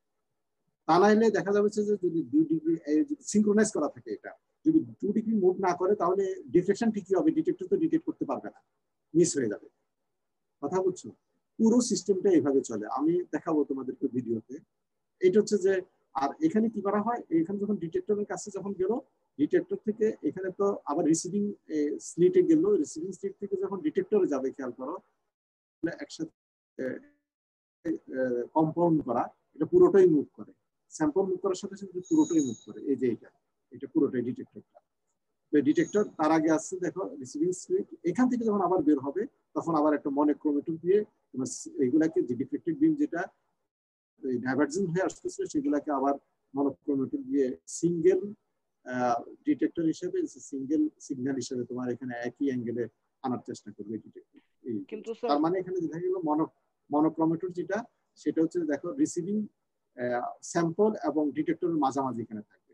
তা নাইলে দেখা যাবে যে যদি 2 ডিগ্রি সিনক্রোনাইজ করা থাকে, এটা যদি 2 ডিগ্রি মুভ না করে তাহলে ডিফ্লেকশন ঠিকই হবে, ডিটেক্টর তো ডিটেক্ট করতে পারবে না, মিস হয়ে যাবে, কথা বুঝছো? পুরো সিস্টেমটা এইভাবে চলে। আমি দেখাবো তোমাদেরকে ভিডিওতে। এটা হচ্ছে যে, আর এখানে কি করা হয়, এখানে যখন ডিটেক্টরের কাছে যখন গেল, ডিটেক্টর থেকে এখানে তো আবার রিসিভিং স্লিটে গেল, রিসিভিং স্লিট থেকে যখন ডিটেক্টরে যাবে, খেয়াল করো একসাথে কম্পাউন্ড করা, এটা পুরোটাই মুভ করে। স্যাম্পল মুভ করার সাথে সাথে পুরোটাই মুভ করে। এই যে এটা পুরোটাই ডিটেক্টরটা। ডিটেক্টর তার আগে আসছে দেখো রিসিভিং স্লিট, এখান থেকে যখন আবার বের হবে তখন আবার একটা মনোক্রোমেটর দিয়ে তোমার এইগুলাকে, যে ডিফ্লেক্টেড বিম যেটা ডাইভার্জেন্ট হয়ে আসতেছিল সেগুলাকে আবার মনোক্রোমেটর দিয়ে সিঙ্গেল ডিটেক্টর হিসেবে, সিঙ্গেল সিগন্যাল হিসেবে তোমার এখানে একই অ্যাঙ্গেলে আনার চেষ্টা করবে ডিটেক্টর। কিন্তু তার মানে এখানে দেখা গেল মনোক্রোমেটর যেটা, সেটা হচ্ছে দেখো রিসিভিং স্যাম্পল এবং ডিটেক্টরের মাঝামাঝি এখানে থাকবে।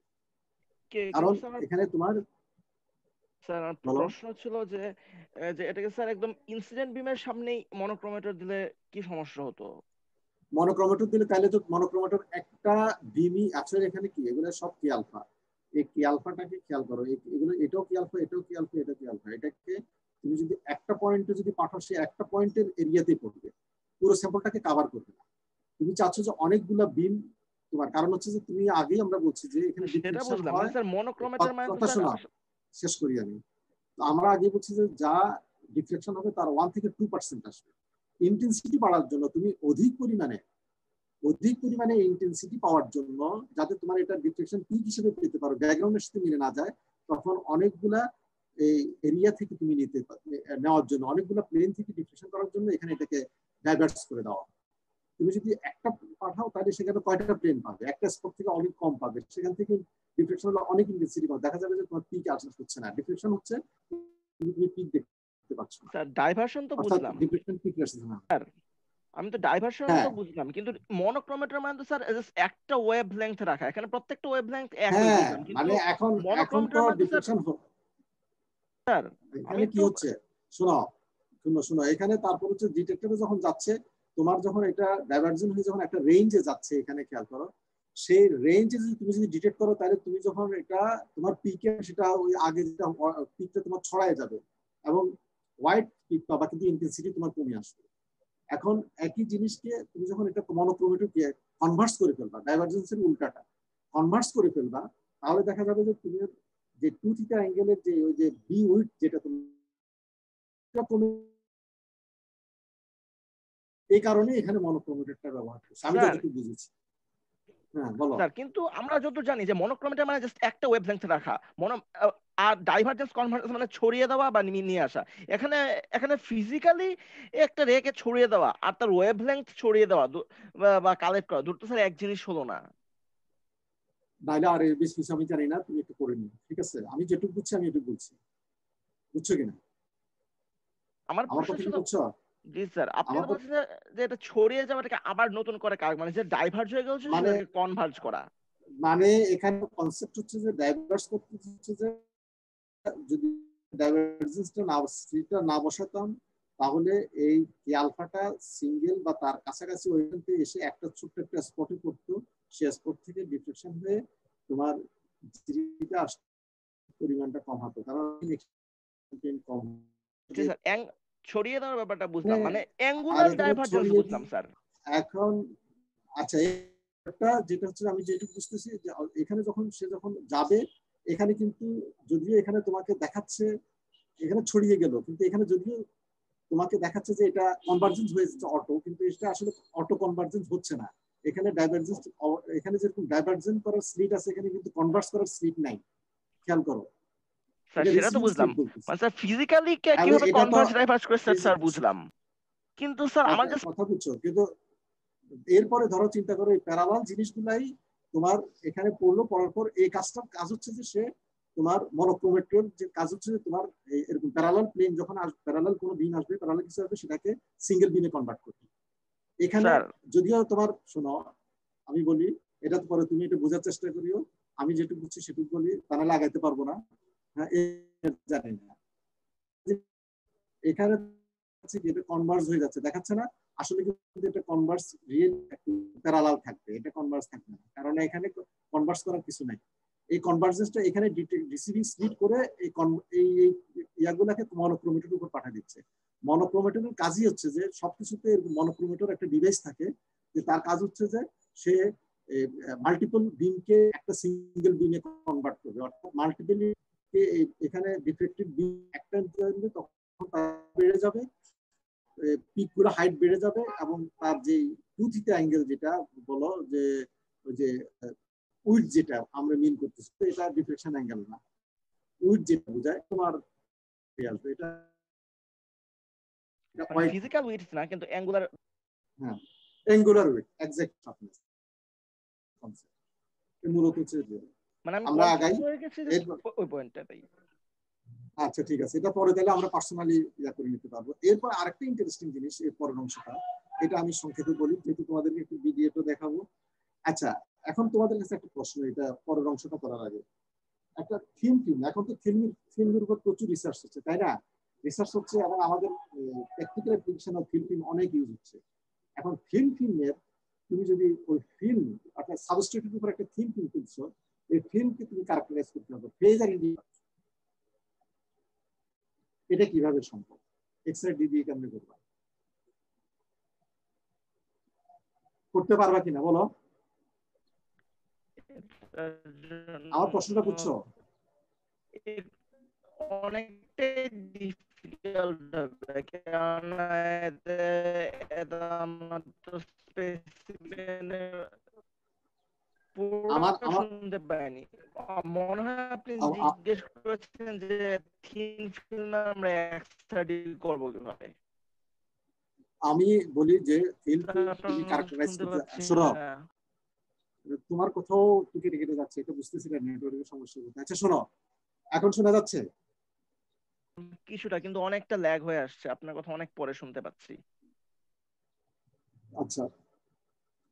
কারণ এখানে তোমার স্যার প্রশ্ন ছিল যে এটাকে স্যার একদম ইনসিডেন্ট বিমের সামনেই মনোক্রোমেটর দিলে কি সমস্যা হতো? মনোক্রোমেটর দিলে তাহলে তো মনোক্রোমেটর একটা বিমই আসলে এখানে কি, এগুলো সব কি আলফা। এই কি আলফাটাকে খেয়াল করো, এগুলো এটাও কি আলফা, এটাও কি আলফা, এটা কি আলফা। এটাকে তুমি যদি একটা পয়েন্টে যদি পাঠাও, সে একটা পয়েন্টের এরিয়াতেই পড়বে, পুরো স্যাম্পলটাকে কভার করবে না। তুমি চাচ্ছ যে অনেকগুলা বিম তোমার, কারণ হচ্ছে যে তুমি আগেই আমরা বলছি যে এখানে ডিফ্লেকশন হয়। স্যার মনোক্রোমেটর মানে কথা শোনো, শেষ করি আমি। আমরা আগে বলছি যে যা ডিফ্লেকশন হবে তার 1 থেকে 2% আসবে। ইন্টেন্সিটি বাড়ার জন্য তুমি অধিক পরিমাণে ইন্টেন্সিটি পাওয়ার জন্য, যাতে তোমার এটা ডিফ্লেকশন পিক হিসেবে পেতে পারো, ব্যাকগ্রাউন্ডের সাথে মিলে না যায়, তখন অনেকগুলা এই এরিয়া থেকে তুমি নেওয়ার জন্য, অনেকগুলা প্লেন থেকে ডিফ্লেকশন করার জন্য এখানে এটাকে ডাইভার্স করে দেওয়া। তুমি যদি একটা পাঠাও তাহলে সেখানে কয়টা প্লেন পাবে, একটা স্পট থেকে অনেক কম পাবে, সেখান থেকে ডিফ্লেকশন হলে অনেক ইন্টেন্সিটি পাবে, দেখা যাবে যে তোমার পিক আসলে হচ্ছে না, ডিফ্লেকশন হচ্ছে, তুমি পিক দেখতে পাচ্ছ না। স্যার ডাইভারশন তো বুঝলাম, ডিফ্লেকশন পিক আসছে না। স্যার আমি তো ডাইভারশন তো বুঝলাম, কিন্তু মনোক্রোমেটর মানে তো স্যার একটা ওয়েভ লেংথ রাখা, এখানে প্রত্যেকটা ওয়েভ লেংথ একই বুঝলাম, কিন্তু মানে এখন মনোক্রোমেটর মানে ডিফ্লেকশন স্যার এখানে কি হচ্ছে, শোনো এখানে তারপর হচ্ছে ডিটেক্টরে যখন যাচ্ছে, তোমার যখন এটা ডাইভার্জেন্ট হয়ে যখন একটা রেঞ্জে যাচ্ছে, এখানে খেয়াল করো, সেই রেঞ্জে যদি তুমি ডিটেক্ট করো, তাহলে তুমি যখন এটা তোমার পিকে, সেটা ওই আগে যেটা পিকটা তোমার ছড়ায় যাবে এবং হোয়াইট পিক পাবা, কিন্তু ইন্টেন্সিটি তোমার কমে আসবে। এখন একই জিনিসকে তুমি যখন এটা মনোক্রোমেটরকে কনভার্স করে ফেলবা, ডাইভার্জেন্সের উল্টাটা কনভার্স করে ফেলবা, তাহলে দেখা যাবে যে তুমি যে 2 θ অ্যাঙ্গেলের যে ওই যে বি উইডথ যেটা তুমি, এই কারণে এখানে মনোক্রোমেটরটা ব্যবহার করছি, আমি যতটুকু বুঝেছি। হ্যাঁ বলো স্যার, কিন্তু আমরা যত জানি যে মনোক্রোমেটর মানে জাস্ট একটা ওয়েভ লেংথ রাখা, আর ডাইভারজেন্স কনভার্জেন্স মানে ছড়িয়ে দেওয়া বা নিয়ে আসা। এখানে ফিজিক্যালি একটা রেকে ছড়িয়ে দেওয়া আর তার ওয়েভ লেংথ ছড়িয়ে দেওয়া বা কালেক্ট করা, দুটো স্যার এক জিনিস হলো না। নাইলে আর এর বেশি কিছু আমি জানি না, তুমি একটু করে নিও, ঠিক আছে? আমি যেটুকু বুঝছি আমি এটুকু বলছি, বুঝছো কিনা? আমার কথা কি বুঝছো? জি স্যার, আপনি তো বলছেন যে এটা ছড়িয়ে যাওয়াটাকে আবার নতুন করে মানে যে ডাইভার্জ হয়ে গেছে সেটাকে কনভার্জ করা, মানে এখানে কনসেপ্ট হচ্ছে যে ডাইভার্স করতে হচ্ছে যে, যদি ডাইভার্জেন্সটা না বসাতাম, তাহলে এই আলফাটা সিঙ্গেল বা তার কাছাকাছি ওইখান থেকে এসে একটা ছোট্ট একটা স্পটে পড়তো, সেই স্পট থেকে ডিফ্লেকশন হয়ে তোমার পরিমাণটা কম হতো, কারণ কম ছড়িয়ে দেওয়ার ব্যাপারটা বুঝলাম, মানে অ্যাঙ্গুলার ডাইভারজেন্স বুঝলাম স্যার। এখন আচ্ছা, এটা যেটা হচ্ছে আমি যেটুকু বুঝতেছি যে এখানে যখন যাবে, এখানে কিন্তু যদিও এখানে তোমাকে দেখাচ্ছে এখানে ছড়িয়ে গেল, কিন্তু এখানে যদিও তোমাকে দেখাচ্ছে যে এটা কনভার্জেন্স হয়েছে অটো, কিন্তু এটা আসলে অটো কনভার্জেন্স হচ্ছে না। এখানে ডাইভার্জেন্স, এখানে যেরকম ডাইভার্জেন্স করার স্লিট আছে, এখানে কিন্তু কনভার্স করার স্লিট নাই, খেয়াল করো। স্যার সেটা তো বুঝলাম, মানে স্যার ফিজিক্যালি কিভাবে কনভার্স ডাইভার্স করে স্যার বুঝলাম, কিন্তু স্যার আমার জাস্ট কথা বুঝছো, কিন্তু এরপরে ধরো চিন্তা করো এই প্যারালাল জিনিসগুলাই তোমার এখানে পড়ার পর এই কাজ হচ্ছে যে সে তোমার মনোক্রোমেটর যে কাজ হচ্ছে যে তোমার এরকম প্যারালাল প্লেন যখন প্যারালাল কোনো বিম আসবে, প্যারালাল কিছু আসবে, সেটাকে সিঙ্গেল বিমে কনভার্ট করতে। এখানে যদিও তোমার শোনো আমি বলি, এটা তো পরে তুমি এটা বোঝার চেষ্টা করিও, আমি যেটুকু বুঝছি সেটুকু বলি, তাহলে লাগাইতে পারবো না। হ্যাঁ জানি না এখানে এটা কনভার্স হয়ে যাচ্ছে দেখাচ্ছে না, আসলে কিন্তু এটা কনভার্স রিয়েল প্যারালাল থাকবে, এটা কনভার্স থাকবে না, কারণ এখানে কনভার্স করার কিছু নাই। এই কনভার্জেন্সটা এখানে রিসিভিং স্লিট করে এই ইয়াগুলাকে মনোক্রোমেটরের উপর পাঠিয়ে দিচ্ছে। মনোক্রোমেটরের কাজই হচ্ছে যে সবকিছুতে মনোক্রোমেটর একটা ডিভাইস থাকে, যে তার কাজ হচ্ছে যে সে মাল্টিপল বিমকে একটা সিঙ্গেল বিমে কনভার্ট করবে, অর্থাৎ মাল্টিপল এখানে ডিফেক্টিভ বিম একটা তখন বেড়ে যাবে, পিকগুলো হাইট বেড়ে যাবে, এবং তার যে টু থিটা অ্যাঙ্গেল যেটা বলো যে ওই যে উইড যেটা আমরা মিন করতেছি, এটা ডিফ্লেকশন অ্যাঙ্গেল না, উইড যেটা বোঝায় তোমার এটা ফিজিক্যাল উইডথ না কিন্তু অ্যাঙ্গুলার, হ্যাঁ angular width exact sharpness concept মূলত হচ্ছে মানে আমি আমরা আগাই ওই পয়েন্টটাই। আচ্ছা ঠিক আছে, এটা পরে তাহলে আমরা পার্সোনালি ইয়া করে নিতে পারবো। এরপর আরেকটা ইন্টারেস্টিং জিনিস এর পরের অংশটা, এটা আমি সংক্ষেপে বলি যেহেতু তোমাদেরকে একটু ভিডিওটা দেখাবো। আচ্ছা এখন তোমাদের কাছে একটা প্রশ্ন, এটা পরের অংশটা করার আগে, একটা থিম, এখন তো থিমের উপর প্রচুর রিসার্চ হচ্ছে তাই না, রিসার্চ হচ্ছে এবং আমাদের প্র্যাকটিক্যাল অ্যাপ্লিকেশন অফ ফিল্ম অনেক ইউজ হচ্ছে। এখন ফিল্মের তুমি যদি ওই ফিল্ম অর্থাৎ সাবস্ট্রেটের উপর একটা থিম তুলছো, এই ফিল্মকে তুমি ক্যারেক্টারাইজ করতে হবে ফেজ আর ইন্ডিকেটর, এটা কিভাবে সম্ভব? এক্সরে ডি দিয়ে কেমনে করবা, করতে পারবা কিনা বলো? আমার প্রশ্নটা বুঝছো? অনেকটাই ডিফিকাল্ট হবে, কারণ এটা আমরা তো স্পেসিফিক আমার শুনতে পাইনি। মনে হয় আপনি জিজ্ঞেস করেছেন যে থিন ফিল্ম আমরা এক্সট্রাডি করব কিভাবে। আমি বলি যে ফিল্ম তুমি ক্যারেক্টারাইজ করতে, শোনো তোমার কোথাও কেটে কেটে যাচ্ছে, এটা বুঝতেছি না, নেটওয়ার্কের সমস্যা হচ্ছে। আচ্ছা শোনো, এখন শোনা যাচ্ছে কিছুটা, কিন্তু অনেকটা ল্যাগ হয়ে আসছে, আপনার কথা অনেক পরে শুনতে পাচ্ছি। আচ্ছা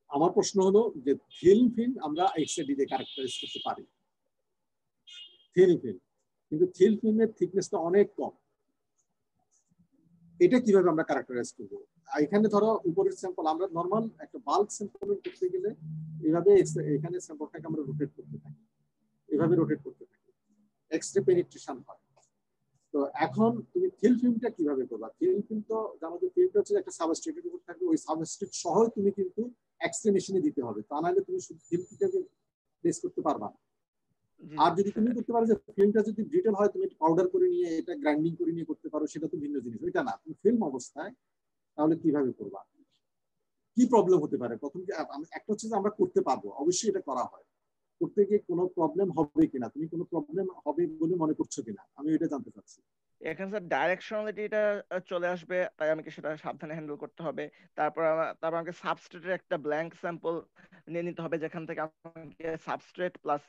আমার প্রশ্ন হলো যে ফিল্ম আমরা এক্সডি দিয়ে ক্যারেক্টারাইজ করতে পারি ফিল্ম, কিন্তু ফিল্মের থিকনেসটা অনেক কম, এটা কিভাবে আমরা ক্যারেক্টারাইজ করবো? এখানে ধরো উপরের স্যাম্পল আমরা নরমাল একটা বাল্ক স্যাম্পল করতে গেলে এইভাবে এখানে স্যাম্পলটাকে আমরা রোটেট করতে থাকি, এভাবে রোটেট করতে থাকি, এক্সরে পেনিট্রেশন হয়। তো এখন তুমি ফিল্মটা কিভাবে করবা? ফিল্ম তো জানো যে ফিল্মটা হচ্ছে একটা সাবস্ট্রেটের উপর থাকবে, ওই সাবস্ট্রেট সহ তুমি কিন্তু এক্সরে মেশিনে দিতে হবে, তা নাহলে তুমি শুধু ফিল্মটাকে প্লেস করতে পারবা না। আর যদি তুমি করতে পারো যে ফিল্মটা যদি ব্রিটেল হয় তুমি পাউডার করে নিয়ে এটা গ্রাইন্ডিং করে নিয়ে করতে পারো, সেটা তো ভিন্ন জিনিস, ওইটা না। তুমি ফিল্ম অবস্থায় তাহলে কিভাবে করবা, কি প্রবলেম হতে পারে? প্রথম কি একটা হচ্ছে যে আমরা করতে পারবো, অবশ্যই এটা করা হয়, করতে গিয়ে কোনো প্রবলেম হবে কিনা, তুমি কোনো প্রবলেম হবে বলে মনে করছো কিনা, আমি এটা জানতে চাচ্ছি। এখানে স্যার ডাইরেকশনালিটিটা চলে আসবে, তাই আমাকে সেটা সাবধানে হ্যান্ডেল করতে হবে। তারপর আমাকে সাবস্ট্রেটের একটা ব্ল্যাঙ্ক স্যাম্পল নিয়ে নিতে হবে, যেখান থেকে আমাকে সাবস্ট্রেট প্লাস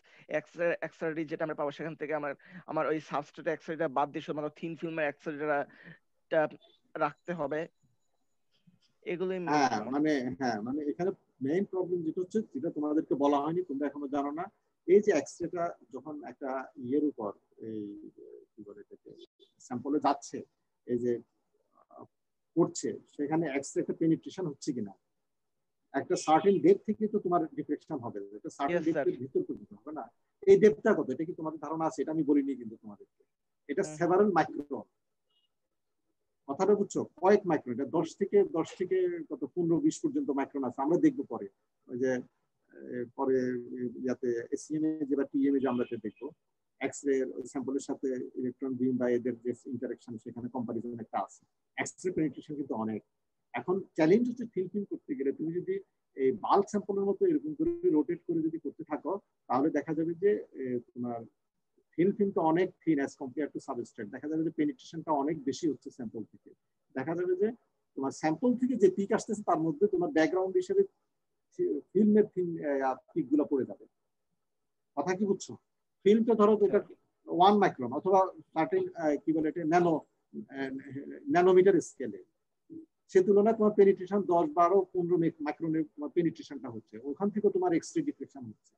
এক্সরে যেটা আমরা পাবো সেখান থেকে আমার ওই সাবস্ট্রেট এক্সরেটা বাদ দিয়ে শুধুমাত্র থিন ফিল্মের এক্সরেটা রাখতে হবে। এগুলোই মানে এখানে মেইন প্রবলেম যেটা হচ্ছে, যেটা তোমাদেরকে বলা হয়নি, তোমরা এখনো জানো না, এই যে এক্সরেটা যখন একটা ইয়ের উপর এই কি বলে এটাকে স্যাম্পলে যাচ্ছে, এই যে করছে, সেখানে এক্সরেটা পেনিট্রেশন হচ্ছে কিনা, একটা সার্টেন ডেপথ থেকে তো তোমার ডিফ্লেকশন হবে, একটা সার্টেন ডেপথের ভিতর পর্যন্ত হবে না। এই ডেপথটা কত, এটা কি তোমাদের ধারণা আছে? এটা আমি বলিনি কিন্তু তোমাদেরকে, এটা সেভারাল মাইক্রন, কথাটা বুঝছো? কয়েক মাইক্রন, এটা 10 থেকে কত 15-20 পর্যন্ত মাইক্রন আছে, আমরা দেখবো পরে, ওই যে পরে ইয়াতে এসিএম এ যেটা টিএম এ যে আমরা দেখবো, এক্সরে স্যাম্পলের সাথে ইলেকট্রন বিম বা এদের যে ইন্টারঅ্যাকশন, সেখানে কম্পারিজন একটা আছে। এক্সরে পেনিট্রেশন কিন্তু অনেক। এখন চ্যালেঞ্জ হচ্ছে ফিল্ম করতে গেলে তুমি যদি এই বাল্ক স্যাম্পলের মতো এরকম করে রোটেট করে যদি করতে থাকো, তাহলে দেখা যাবে যে তোমার ফিল্মটা অনেক thin as compare to substrate, দেখা যাবে যে পেনিট্রেশনটা অনেক বেশি হচ্ছে স্যাম্পল থেকে, দেখা যাবে যে তোমার স্যাম্পল থেকে যে পিক আসতেছে তার মধ্যে তোমার ব্যাকগ্রাউন্ড হিসেবে ফিল্মের পিক গুলো পড়ে যাবে। কথা কি বুঝছো? ফিল্মটা ধরো এটা 1 মাইক্রন অথবা সার্টেন কি বলে এটা ন্যানোমিটার স্কেলে, সে তুলনায় তোমার পেনিট্রেশন 10, 12, 15 মাইক্রনের তোমার পেনিট্রেশনটা হচ্ছে, ওখান থেকে তোমার এক্সরে ডিফ্লেকশন হচ্ছে।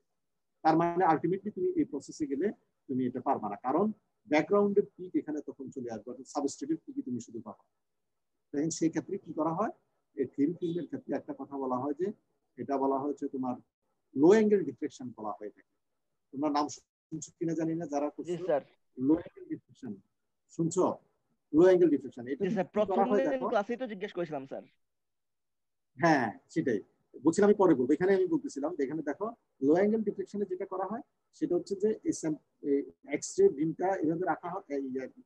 তার মানে আলটিমেটলি তুমি এই প্রসেসে গেলে তুমি এটা পারবা না, কারণ ব্যাকগ্রাউন্ডের পিক এখানে তখন চলে আসবে, সাবস্ট্রেটের পিকই তুমি শুধু পাবা। তখন সেই ক্ষেত্রে কি করা হয়, এই থিন ফিল্মের ক্ষেত্রে একটা কথা বলা হয় যে এটা বলা হয়েছে তোমার লো অ্যাঙ্গেল ডিফ্লেকশন বলা হয়ে থাকে। তোমরা নাম শুনছো কিনা জানি না যারা জি করছো, স্যার। লো অ্যাঙ্গেল ডিফ্লেকশন শুনছো? লো অ্যাঙ্গেল ডিফ্লেকশন এটা জি স্যার, কি করা প্রথম হয় দিন দেখো। ক্লাসেই তো জিজ্ঞেস করেছিলাম স্যার। হ্যাঁ সেটাই বলছিলাম, আমি পরে বলবো। এখানে আমি বলতেছিলাম এখানে দেখো লো অ্যাঙ্গেল ডিফ্লেকশনে যেটা করা হয় সেটা হচ্ছে যে এক্স রে বিমটা এভাবে রাখা হয়,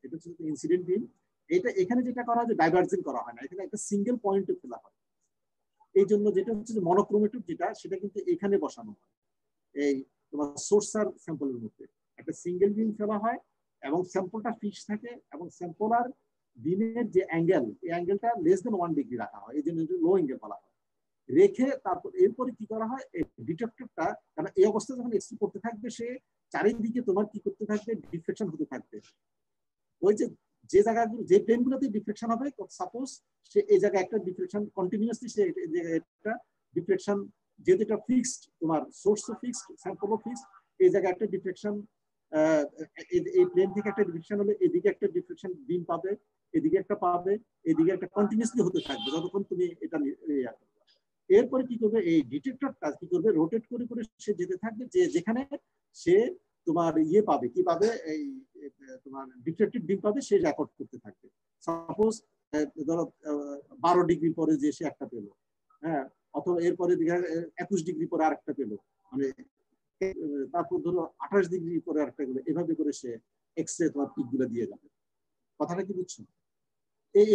এটা হচ্ছে ইনসিডেন্ট বিম। এটা এখানে যেটা করা হয় যে ডাইভার্জিং করা হয় না, এখানে একটা সিঙ্গেল পয়েন্টে ফেলা হয়। এই জন্য যেটা হচ্ছে যে মনোক্রোমেটিক যেটা সেটা কিন্তু এখানে বসানো হয়, এই তোমার সোর্স আর স্যাম্পলের মধ্যে একটা সিঙ্গেল বিম ফেলা হয় এবং স্যাম্পলটা ফিক্স থাকে এবং স্যাম্পল আর বিমের যে অ্যাঙ্গেল, এই অ্যাঙ্গেলটা লেস দেন 1 ডিগ্রি রাখা হয়, এই জন্য লো অ্যাঙ্গেল বলা হয়। রেখে তারপর এরপরে কি করা হয়, এই ডিটেক্টরটা কারণ এই অবস্থায় যখন এক্সরে করতে থাকবে সে চারিদিকে তোমার কি করতে থাকবে, ডিফ্লেকশন হতে থাকবে। ওই যে যে জায়গাগুলো যে প্লেনগুলোতে ডিফ্লেকশন হবে, সাপোজ সে এই জায়গায় একটা ডিফ্লেকশন কন্টিনিউয়াসলি সে একটা ডিফ্লেকশন, যেহেতু এটা ফিক্সড, তোমার সোর্সও ফিক্সড, স্যাম্পলও ফিক্সড, এই জায়গায় একটা ডিফ্লেকশন, এই প্লেন থেকে একটা ডিফ্লেকশন হলে এদিকে একটা ডিফ্লেকশন বিম পাবে, এদিকে একটা পাবে, এদিকে একটা কন্টিনিউয়াসলি হতে থাকবে যতক্ষণ তুমি এটা। এরপরে কি করবে, এই ডিটেক্টরটা কি করবে, রোটেট করে করে সে যেতে থাকবে, যে যেখানে সে তোমার ইয়ে পাবে, কি পাবে, এই তোমার ডিফ্লেক্টেড বিম পাবে, সে রেকর্ড করতে থাকবে। সাপোজ ধরো 12 ডিগ্রি পরে যে সে একটা পেলো, হ্যাঁ, অথবা এরপরে 21 ডিগ্রি পরে আরেকটা পেলো, মানে তারপর ধরো 28 ডিগ্রি পরে আরেকটা গেলো, এভাবে করে সে এক্স রে তোমার পিক গুলো দিয়ে যাবে। কথাটা কি বুঝছো?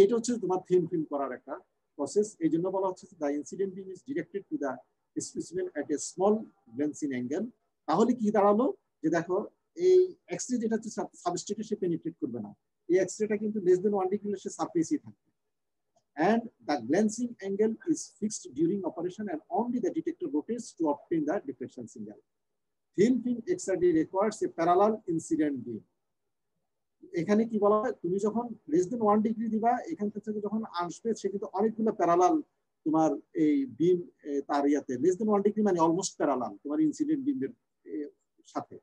এইটা হচ্ছে তোমার থিন ফিল্ম করার একটা প্রসেস। এই জন্য বলা হচ্ছে the incident beam is directed to the specimen at a small গ্ল্যান্সিং angle. তাহলে কি দাঁড়ালো, যে দেখো এই এক্সরে যেটা হচ্ছে সাবস্ট্রেটে সে পেনিট্রেট করবে না, এই এক্সরেটা কিন্তু লেস দেন 1 ডিগ্রি সে সারফেসেই থাকবে। And the glancing angle is fixed during operation and only the detector rotates to obtain the deflection signal. Thin film XRD requires a parallel incident beam. এখানে কি বলা হয়, তুমি যখন লেস দেন 1 ডিগ্রি দিবা, এখান থেকে যখন আসবে সে কিন্তু অনেকগুলো প্যারালাল তোমার এই বিম তার ইয়াতে, লেস দেন 1 ডিগ্রি মানে অলমোস্ট প্যারালাল তোমার ইনসিডেন্ট বিমের সাথে।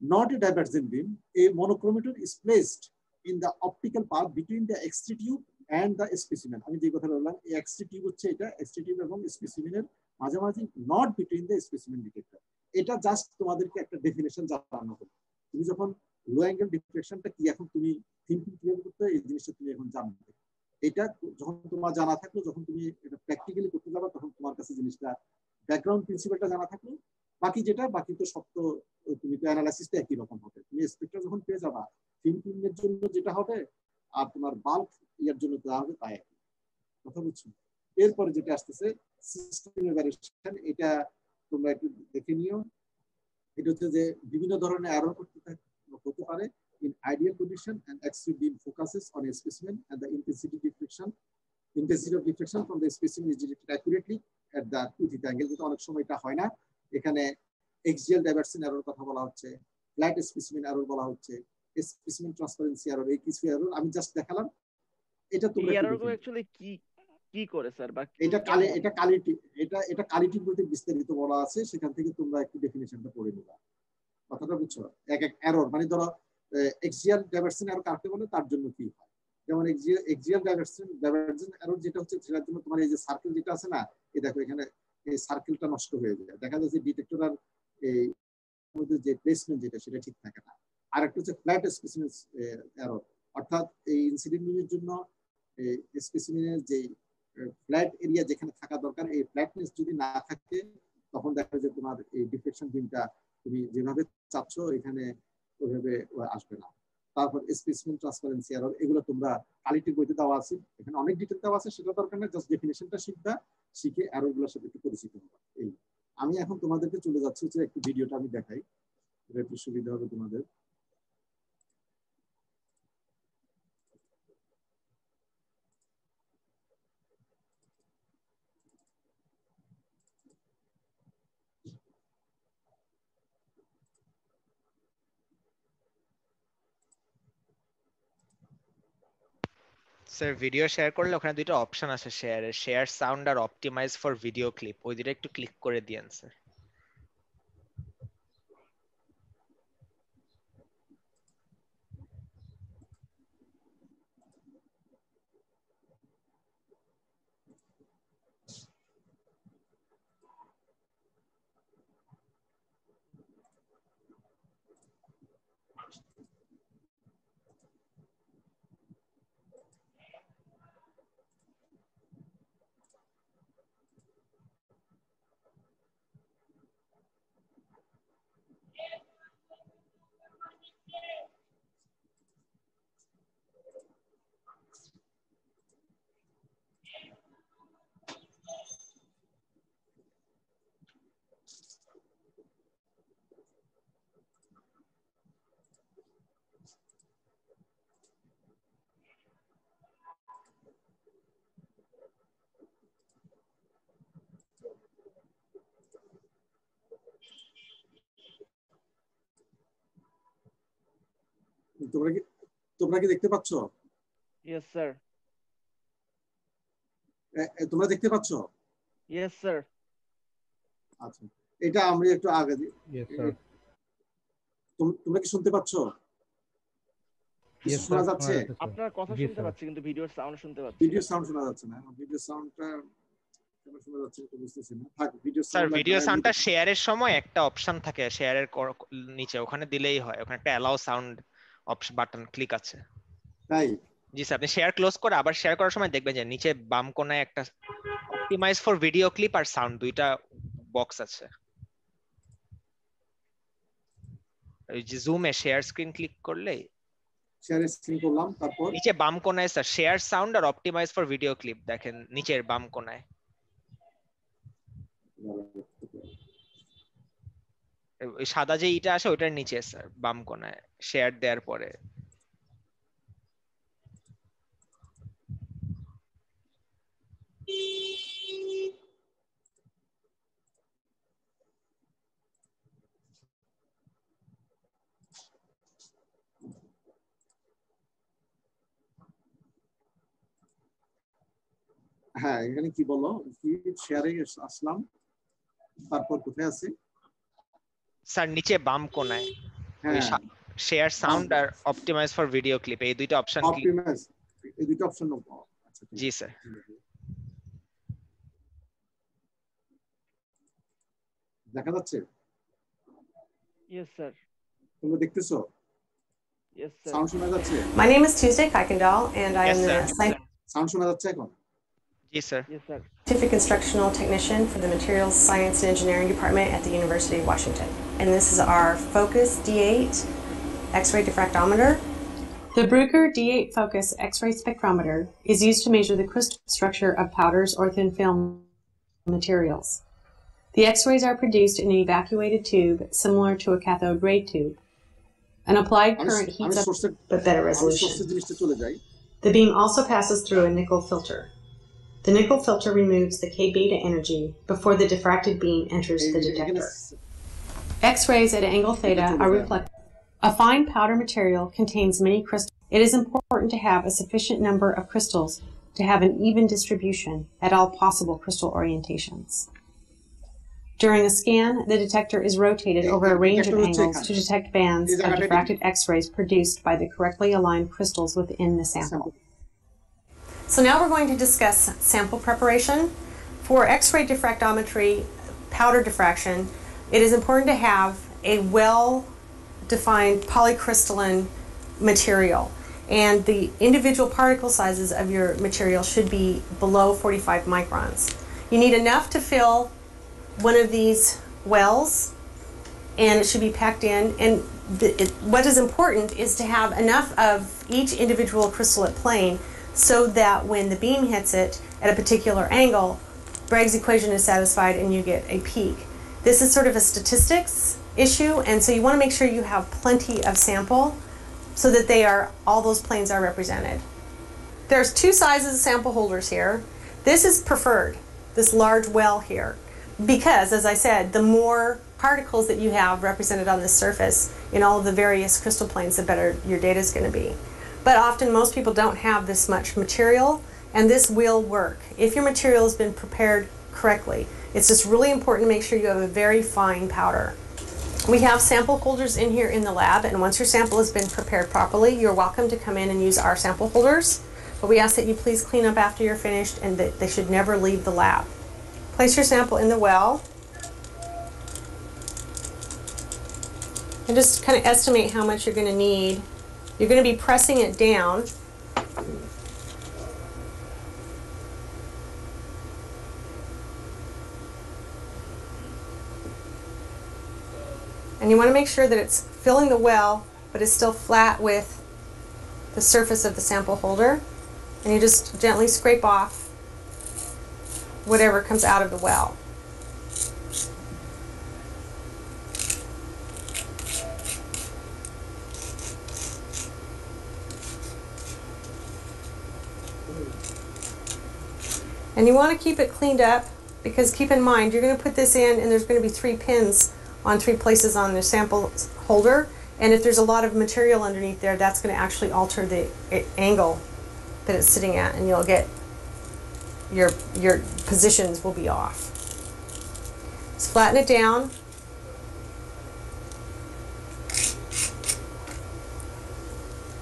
Not a divergent beam, a monochromator is placed in the optical path between the X-ray tube and the specimen. আমি যে কথা বললাম, এই X-ray tube হচ্ছে এটা, X-ray tube এবং স্পেসিমেনের মাঝামাঝি, not between the specimen detector. এটা জাস্ট তোমাদেরকে একটা ডেফিনেশন জানানো হলো। তুমি যখন লো অ্যাঙ্গেল ডিফ্লেকশনটা কি এখন তুমি থিঙ্কিং কিভাবে করতে হয় এই জিনিসটা তুমি এখন জানবে। এটা যখন তোমার জানা থাকলো, যখন তুমি এটা প্র্যাকটিক্যালি করতে যাবে, তখন তোমার কাছে জিনিসটা ব্যাকগ্রাউন্ড প্রিন্সিপালটা জানা থাকলো, বাকি যেটা বাকি তো সব তো তুমি তো অ্যানালাইসিসটা একই রকম হবে। তুমি স্পেক্ট্রা যখন পেয়ে যাবা, থিঙ্কিংয়ের জন্য যেটা হবে আর তোমার বাল্ক ইয়ার জন্য যা হবে তাই একই। কথা বুঝছো? এরপরে যেটা আসতেছে সিস্টেম এভালুয়েশন, এটা তোমরা একটু দেখে নিও। এটা হচ্ছে যে বিভিন্ন ধরনের এরর হতে পারে in ideal condition and X-ray beam focuses on a specimen and the intensity of diffraction from the specimen is detected accurately at the 2θ angle, যেটা অনেক সময় এটা হয় না। এখানে axial diversion error কথা বলা হচ্ছে, flat specimen error বলা হচ্ছে, specimen transparency error, এই কিছু এরর আমি জাস্ট দেখালাম। এটা তোমরা এই এররগুলো অ্যাকচুয়ালি কি কি করে স্যার, বা এটা কালিটি বলতে বিস্তারিত বলা আছে, সেখান থেকে তোমরা একটু ডেফিনিশনটা পড়ে নিবা। কথাটা বুঝছো? এক এক এরর মানে ধরো এক্সিয়াল ডাইভারশন এরর কাকে বলে, তার জন্য কি হয়। যেমন এক্সিয়াল ডাইভারশন এরর যেটা হচ্ছে, সেটার জন্য তোমার এই যে সার্কেল যেটা আছে না, এই দেখো এখানে এই সার্কেলটা নষ্ট হয়ে যায়, দেখা যাচ্ছে ডিটেক্টর আর এই মধ্যে যে প্লেসমেন্ট যেটা সেটা ঠিক থাকে না। আর একটা হচ্ছে ফ্ল্যাট স্পেসিমেন এরর, অর্থাৎ এই ইনসিডেন্ট বিমের জন্য স্পেসিমেনের যে ফ্ল্যাট এরিয়া যেখানে থাকা দরকার, এই ফ্ল্যাটনেস যদি না থাকে, তখন দেখা যায় তোমার এই ডিফ্লেকশন বিমটা তুমি যেভাবে চাচ্ছ এখানে ওইভাবে আসবে না। তারপর স্পেসিমেন ট্রান্সপারেন্সি এরর, এগুলো তোমরা কালিটি বইতে দেওয়া আছে, এখানে অনেক ডিটেল দেওয়া আছে, সেটা দরকার নেই, জাস্ট ডেফিনেশনটা শিখবা, শিখে এরর গুলোর সাথে একটু পরিচিত হবা। এই আমি এখন তোমাদেরকে চলে যাচ্ছি যে একটু ভিডিওটা আমি দেখাই, এটা একটু সুবিধা হবে তোমাদের। স্যার ভিডিও শেয়ার করলে ওখানে দুইটা অপশন আছে শেয়ার সাউন্ড আর অপটিমাইজ ফর ভিডিও ক্লিপ, ওই দুটো একটু ক্লিক করে দিয়েন স্যার। তোমরা কি দেখতে পাচ্ছ? Yes sir. তোমরা দেখতে পাচ্ছ? Yes sir. আচ্ছা, এটা আমরা একটু আগে দিই। তোমরা কি শুনতে পাচ্ছ? শোনা যাচ্ছে? আপনার কথা শুনতে পাচ্ছি কিন্তু ভিডিওর সাউন্ড শুনতে পাচ্ছি। ভিডিও সাউন্ড শোনা যাচ্ছে না। ভিডিও সাউন্ডটা কেন শোনা যাচ্ছে এটা বুঝতেছি না। থাক, ভিডিও স্যার ভিডিও সাউন্ডটা শেয়ারের সময় একটা অপশন থাকে শেয়ারের নিচে, ওখানে দিলেই হয়। ওখানে একটা allow sound option button click আছে। তাই? জি স্যার, আপনি শেয়ার ক্লোজ করে আবার শেয়ার করার সময় দেখবেন যে নিচে বাম কোণায় একটা অপটিমাইজ ফর ভিডিও ক্লিপ আর সাউন্ড দুইটা বক্স আছে। এই যে জুমে শেয়ার স্ক্রিন ক্লিক করলে শেয়ার স্ক্রিন করলাম, তারপর নিচে বাম কোণায় স্যার শেয়ার সাউন্ড আর অপটিমাইজ ফর ভিডিও ক্লিপ দেখেন নিচের বাম কোণায়। ওই সাদা যে ইটা আসে ওইটার নিচে স্যার বাম কোণায় শেয়ার দেওয়ার পরে। হ্যাঁ, এখানে কি বলো? কি শেয়ারে আসলাম, তারপর কোথায় আছে স্যার? নিচে বাম কোণায় শেয়ার সাউন্ড আর অপটিমাইজ ফর ভিডিও ক্লিপ এই দুইটা অপশন কি? অপটিমাইজ, এই দুইটা অপশন নেব। আচ্ছা, জি স্যার। দেখা যাচ্ছে? Yes sir. তোমরা দেখতেছো? Yes sir. সাউন্ড শোনা যাচ্ছে? My name is Tuesday Kuykendall and I am the sound শোনা যাচ্ছে এখন? জি sir. Yes sir. Scientific Instructional Technician for the Materials Science and Engineering Department at the University of Washington. And this is our Focus D8 X-ray diffractometer. The Bruker D8 Focus X-ray spectrometer is used to measure the crystal structure of powders or thin film materials. The X-rays are produced in an evacuated tube similar to a cathode ray tube. An applied current heats up but better resolution. The beam also passes through a nickel filter. The nickel filter removes the K-beta energy before the diffracted beam enters the detector. X-rays at angle theta are reflected. A fine powder material contains many crystals. It is important to have a sufficient number of crystals to have an even distribution at all possible crystal orientations. During a scan, the detector is rotated over a range of angles to detect bands of diffracted X-rays produced by the correctly aligned crystals within the sample. So now we're going to discuss sample preparation. For X-ray diffractometry, powder diffraction, it is important to have a well-defined polycrystalline material. And the individual particle sizes of your material should be below 45 microns. You need enough to fill one of these wells, and it should be packed in. And what is important is to have enough of each individual crystallite plane so that when the beam hits it at a particular angle, Bragg's equation is satisfied and you get a peak. This is sort of a statistics issue, and so you want to make sure you have plenty of sample so that all those planes are represented. There's two sizes of sample holders here. This is preferred, this large well here, because, as I said, the more particles that you have represented on this surface in all of the various crystal planes, the better your data is going to be. But often most people don't have this much material, and this will work. If your material has been prepared correctly, it's just really important to make sure you have a very fine powder. We have sample holders in here in the lab, and once your sample has been prepared properly, you're welcome to come in and use our sample holders. But we ask that you please clean up after you're finished, and that they should never leave the lab. Place your sample in the well, and just kind of estimate how much you're going to need. You're going to be pressing it down. And you want to make sure that it's filling the well, but it's still flat with the surface of the sample holder. And you just gently scrape off whatever comes out of the well. And you want to keep it cleaned up, because keep in mind, you're going to put this in and there's going to be 3 pins on 3 places on the sample holder, And if there's a lot of material underneath there, that's going to actually alter the angle that it's sitting at, and you'll get your positions will be off. Just flatten it down.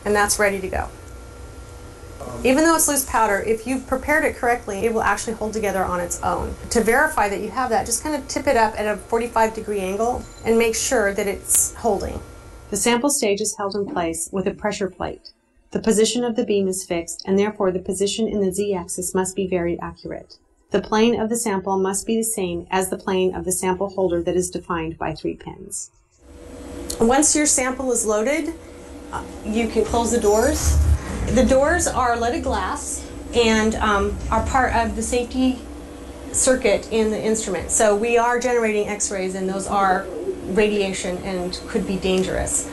And that's ready to go. Even though it's loose powder, if you've prepared it correctly, it will actually hold together on its own. To verify that you have that, just kind of tip it up at a 45-degree angle and make sure that it's holding. The sample stage is held in place with a pressure plate. The position of the beam is fixed, and therefore the position in the z-axis must be very accurate. The plane of the sample must be the same as the plane of the sample holder that is defined by 3 pins. Once your sample is loaded, you can close the doors. The doors are leaded glass and are part of the safety circuit in the instrument. So we are generating X-rays, and those are radiation and could be dangerous.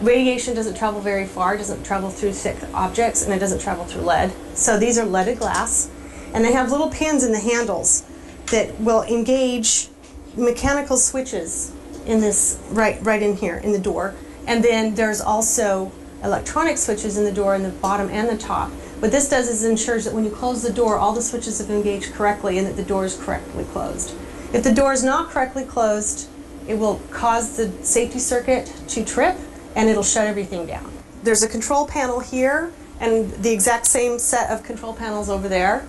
Radiation doesn't travel very far, doesn't travel through thick objects, and it doesn't travel through lead. So these are leaded glass, and they have little pins in the handles that will engage mechanical switches in this right in here in the door. And then there's also electronic switches in the door in the bottom and the top. What this does is ensures that when you close the door, all the switches have engaged correctly and that the door is correctly closed. If the door is not correctly closed, it will cause the safety circuit to trip and it'll shut everything down. There's a control panel here and the exact same set of control panels over there.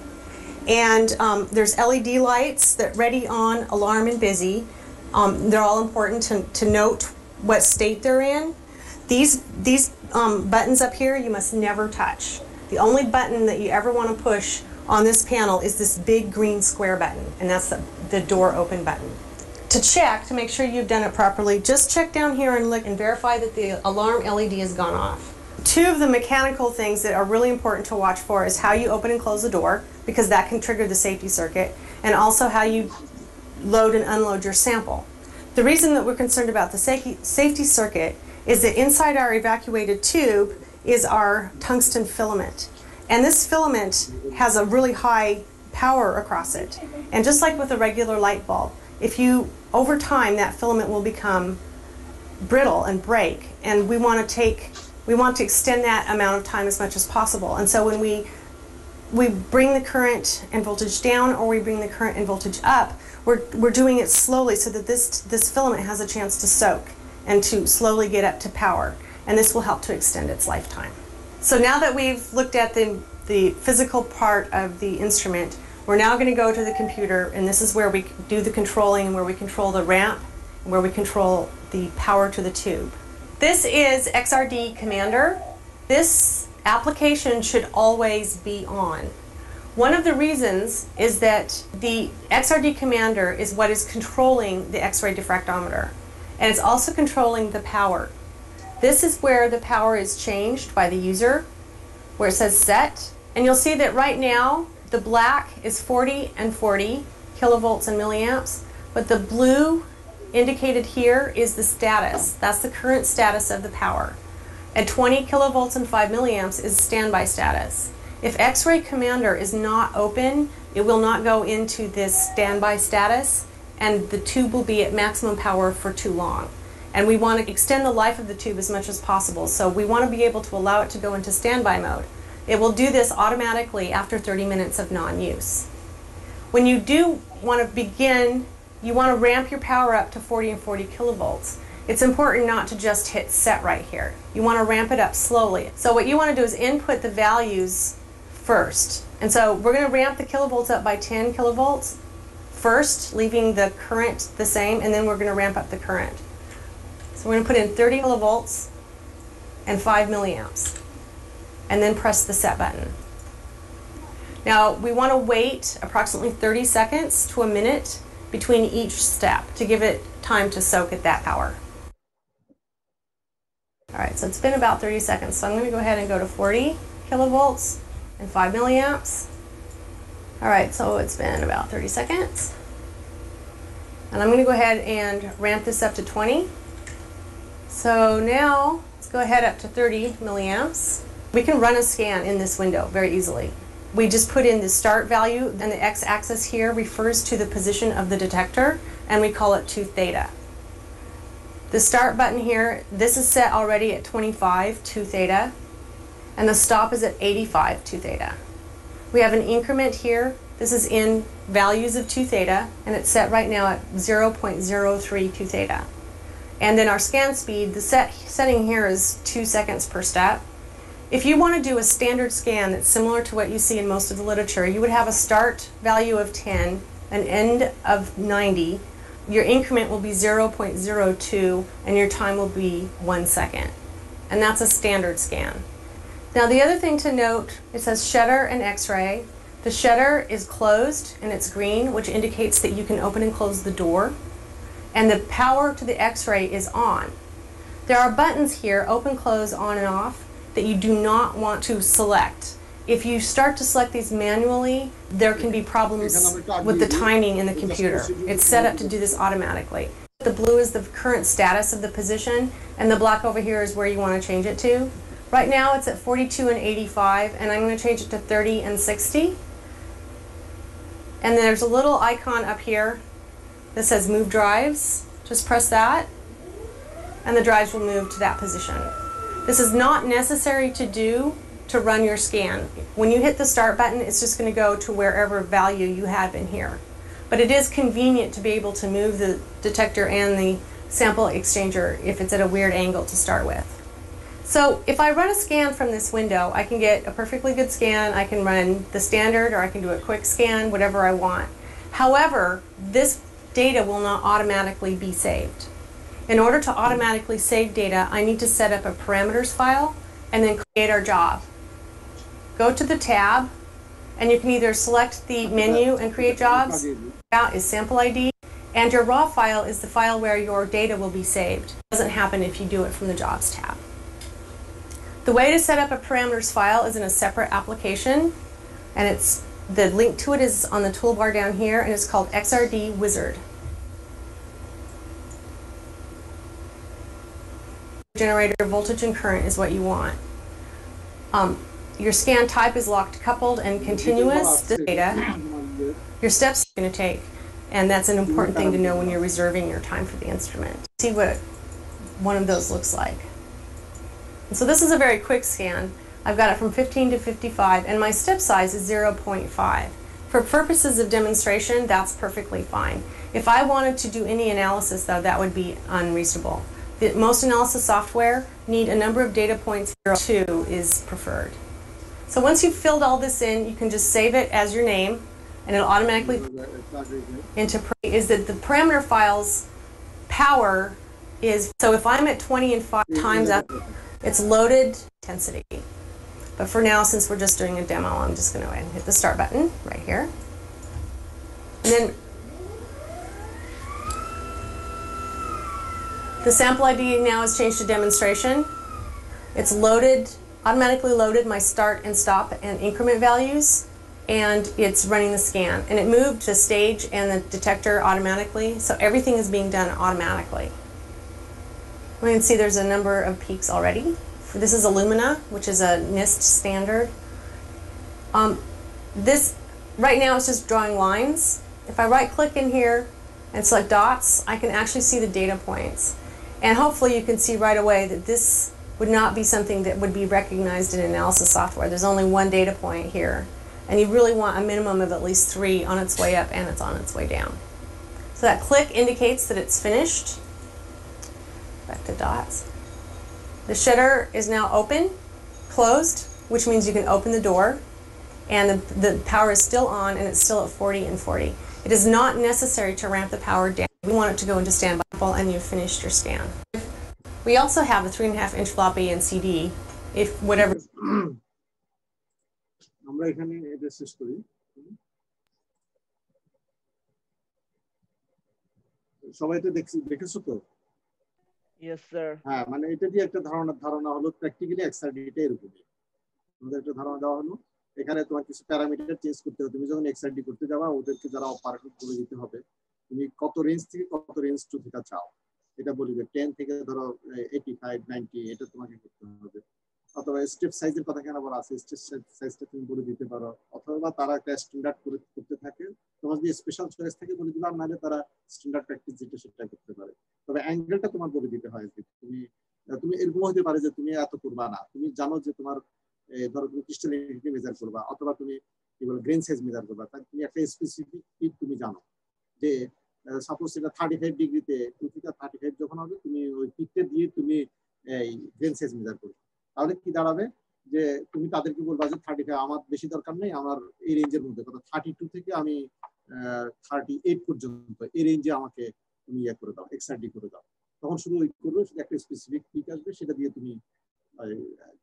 And there's LED lights that ready, on, alarm, and busy. They're all important to note what state they're in. These buttons up here you must never touch. The only button that you ever want to push on this panel is this big green square button, and that's the door open button. To check, to make sure you've done it properly, just check down here and look and verify that the alarm LED has gone off. 2 of the mechanical things that are really important to watch for is how you open and close the door, because that can trigger the safety circuit, and also how you load and unload your sample. The reason that we're concerned about the safety circuit is that inside our evacuated tube is our tungsten filament. And this filament has a really high power across it. And just like with a regular light bulb, over time that filament will become brittle and break, and we want to extend that amount of time as much as possible. And so when we bring the current and voltage down, or we bring the current and voltage up, we're doing it slowly so that this filament has a chance to soak and to slowly get up to power, and this will help to extend its lifetime. So now that we've looked at the physical part of the instrument, we're now going to go to the computer, and this is where we do the controlling and where we control the ramp and where we control the power to the tube. This is XRD Commander. This application should always be on. One of the reasons is that the XRD Commander is what is controlling the X-ray diffractometer, and it's also controlling the power. This is where the power is changed by the user, where it says set, and you'll see that right now the black is 40 and 40 kilovolts and milliamps, but the blue indicated here is the status. That's the current status of the power. At 20 kilovolts and 5 milliamps is standby status. If X-ray Commander is not open, it will not go into this standby status, and the tube will be at maximum power for too long. And we want to extend the life of the tube as much as possible, so we want to be able to allow it to go into standby mode. It will do this automatically after 30 minutes of non-use. When you do want to begin, you want to ramp your power up to 40 and 40 kilovolts. It's important not to just hit set right here. You want to ramp it up slowly. So what you want to do is input the values first. And so we're going to ramp the kilovolts up by 10 kilovolts first, leaving the current the same, and then we're going to ramp up the current. So we're going to put in 30 kilovolts and 5 milliamps, and then press the set button. Now we want to wait approximately 30 seconds to a minute between each step to give it time to soak at that power. All right, so it's been about 30 seconds, so I'm going to go ahead and go to 40 kilovolts and 5 milliamps. All right, so it's been about 30 seconds. And I'm going to go ahead and ramp this up to 20. So now let's go ahead up to 30 milliamps. We can run a scan in this window very easily. We just put in the start value, and the x-axis here refers to the position of the detector, and we call it tooth theta. The start button here, this is set already at 25 2 theta, and the stop is at 85 2 theta. We have an increment here. This is in values of 2 theta, and it's set right now at 0.03 2 theta. And then our scan speed, the setting here is 2 seconds per step. If you want to do a standard scan that's similar to what you see in most of the literature, you would have a start value of 10, an end of 90. Your increment will be 0.02, and your time will be 1 second. And that's a standard scan. Now the other thing to note, it says shutter and X-ray. The shutter is closed and it's green, which indicates that you can open and close the door. And the power to the X-ray is on. There are buttons here, open, close, on and off, that you do not want to select. If you start to select these manually, there can be problems with the timing in the computer. It's set up to do this automatically. The blue is the current status of the position, and the black over here is where you want to change it to. Right now it's at 42 and 85, and I'm going to change it to 30 and 60. And there's a little icon up here that says move drives. Just press that, and the drives will move to that position. This is not necessary to do to run your scan. When you hit the start button, it's just going to go to wherever value you have in here. But it is convenient to be able to move the detector and the sample exchanger if it's at a weird angle to start with. So if I run a scan from this window, I can get a perfectly good scan. I can run the standard, or I can do a quick scan, whatever I want. However, this data will not automatically be saved. In order to automatically save data, I need to set up a parameters file and then create our job. Go to the tab, and you can either select the menu and create jobs. That is sample ID, and your raw file is the file where your data will be saved. It doesn't happen if you do it from the jobs tab. The way to set up a parameters file is in a separate application, and the link to it is on the toolbar down here, and it's called XRD Wizard. Generator voltage and current is what you want. Your scan type is locked coupled and continuous data. Your steps are going to take, and that's an important thing to know when you're reserving your time for the instrument. See what one of those looks like. And so this is a very quick scan. I've got it from 15 to 55, and my step size is 0.5. For purposes of demonstration, that's perfectly fine. If I wanted to do any analysis, though, that would be unreasonable. Most analysis software need a number of data points. 0.2 is preferred. So once you've filled all this in, you can just save it as your name, and it'll automatically into is that the parameter file's power is, so if I'm at 20 and 5 times up, it's loaded intensity. But for now, since we're just doing a demo, I'm just going to go ahead and hit the start button right here. And then the sample ID now is changed to demonstration. It's loaded, automatically loaded my start and stop and increment values, and it's running the scan. And it moved the stage and the detector automatically, so everything is being done automatically. We can see there's a number of peaks already. This is Illumina, which is a NIST standard. This, right now, it's just drawing lines. If I right-click in here and select dots, I can actually see the data points. And hopefully you can see right away that this would not be something that would be recognized in analysis software. There's only one data point here. And you really want a minimum of at least 3 on its way up and it's on its way down. So that click indicates that it's finished. Back to dots. The shutter is now open, closed, which means you can open the door, and the power is still on, and it's still at 40 and 40. It is not necessary to ramp the power down. We want it to go into standby and you've finished your scan. We also have a 3.5-inch floppy and CD, if whatever. আমরা এখানে এটা শেষ করি। সবাই তো দেখেছো তো? Yes, sir. হ্যাঁ, মানে এটা দিয়ে একটা ধারণা হলো প্র্যাকটিক্যালি এক্সআরডিটা এরকম। আমাদের একটা ধারণা দেওয়া হলো, এখানে তোমার কিছু প্যারামিটার চেঞ্জ করতে হবে। তুমি যখন এক্সআরডি করতে যাবা, ওদেরকে যারা অপারেটর বলে দিতে হবে তুমি কত রেঞ্জ থেকে কত রেঞ্জ টু থিটা চাও, এটা বলিবে। 10 থেকে ধরো 85, 90, এটা তোমাকে করতে হবে। অথবা স্টেপ সাইজের কথা কেন বলা আছে, স্টেপ সাইজটা তুমি বলে দিতে পারো, অথবা তারা একটা স্ট্যান্ডার্ড করতে থাকে, তোমার যদি স্পেশাল চয়েস থাকে বলে দিলাম, নাহলে তারা স্ট্যান্ডার্ড প্র্যাকটিস যেটা সেটা করতে পারে। তবে অ্যাঙ্গেলটা তোমার বলে দিতে হয় যে তুমি এরকম হতে পারে যে তুমি এত করবা না, তুমি জানো যে তোমার ধরো তুমি ক্রিস্টালিটি মেজার করবা, অথবা তুমি কি বলে গ্রেন সাইজ মেজার করবা, তাহলে তুমি একটা স্পেসিফিক পিক তুমি জানো যে সাপোজ এটা 35 ডিগ্রিতে 35 যখন হবে, তুমি ওই পিকটা দিয়ে তুমি এই গ্রেন সাইজ মেজার করবে। তাহলে কি দাঁড়াবে যে তুমি তাদেরকে বলবা যে 35 আমার বেশি দরকার নেই, আমার এই রেঞ্জের মধ্যে, কথা 32 থেকে আমি 38 পর্যন্ত এই রেঞ্জে আমাকে তুমি ইয়ে করে দাও, এক্সআরডি করে দাও। তখন শুধু ওই করবে, শুধু একটা স্পেসিফিক পিক আসবে, সেটা দিয়ে তুমি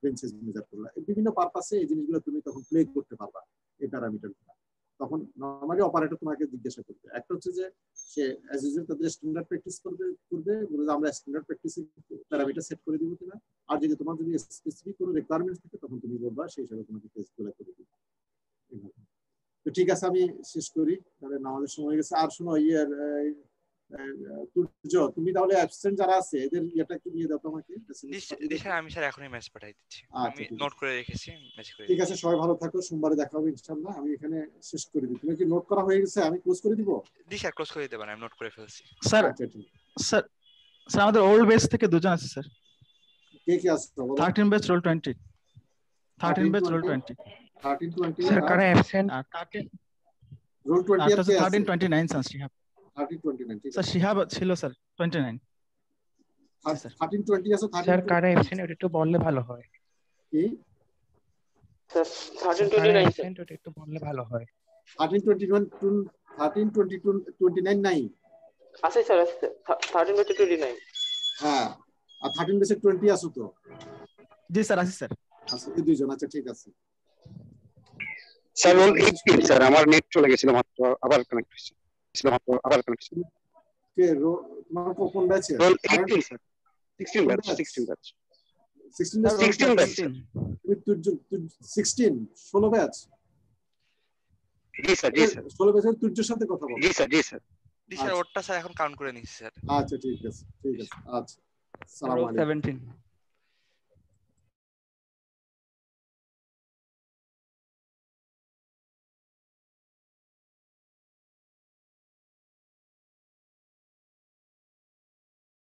গ্রেন সাইজ মেজার করলা। বিভিন্ন পারপাসে এই জিনিসগুলো তুমি তখন প্লে করতে পারবা, এই প্যারামিটারগুলো। তখন নরমালি অপারেটর তোমাকে জিজ্ঞাসা করবে, একটা হচ্ছে যে সে অ্যাজ ইউজুয়াল তাদের স্ট্যান্ডার্ড প্র্যাকটিস করবে বলে যে আমরা স্ট্যান্ডার্ড প্র্যাকটিসের প্যারামিটার সেট করে দিব কিনা, আর যদি তোমার যদি স্পেসিফিক কোনো রিকোয়ারমেন্টস থাকে তখন তুমি বলবা, সেই হিসাবে তোমাকে টেস্টগুলো করে দিব। তো ঠিক আছে, আমি শেষ করি, তাহলে আমাদের সময় গেছে। আর শোনো তুর্য, তুমি তাহলে অ্যাবসেন্ট যারা আছে এদের ইয়েটা একটু দিয়ে দাও আমাকে। আমি স্যার এখনই মেসেজ পাঠিয়ে দিচ্ছি, আমি নোট করে রেখেছি, মেসেজ করে। ঠিক আছে, সবাই ভালো থাকো, সোমবারে দেখা হবে ইনশাআল্লাহ। আমি এখানে শেষ করে দিই, তুমি কি নোট করা হয়ে গেছে? আমি ক্লোজ করে দিব। জি স্যার, ক্লোজ করে দিতে পারেন, আমি নোট করে ফেলছি। স্যার স্যার স্যার আমাদের ওল্ড বেস থেকে দুজন আছে স্যার। কে কে আছে? 13 base roll 20, 13 base roll 20, 13 20 sir কারা অ্যাবসেন্ট? 13 রোল 20 আছে, 13 29 স্যার শিহাব। 13 29 ঠিক আছে স্যার শিহাব ছিল স্যার 29। স্যার 13 20 আছে, স্যার কারা অ্যাবসেন্ট ওটা একটু বললে ভালো হয়। কি স্যার 13 29 ওটা একটু বললে ভালো হয়। 13 21 13 22 29 নাই আছে স্যার, আছে 13 বেসে 29। হ্যাঁ, আর 13 বেসে 20 আছে তো? জি স্যার আছে স্যার। আচ্ছা, এই দুইজন, আচ্ছা ঠিক আছে স্যার। রোল 18 স্যার, আমার নেট চলে গেছিল মাত্র, আবার কানেক্ট হইছে, কে তোমার কোন ব্যাচে? Roll 18 sir, 16 batch 16 batch 16 batch. তুমি 16 ব্যাচ? জি স্যার, জি স্যার, 16 ব্যাচের তুর্যের সাথে কথা বলো। জি স্যার, জি স্যার, জি স্যার, ওটা স্যার এখন কাউন্ট করে নিচ্ছি স্যার। আচ্ছা ঠিক আছে, ঠিক আছে, আচ্ছা, আসসালামু আলাইকুম। 17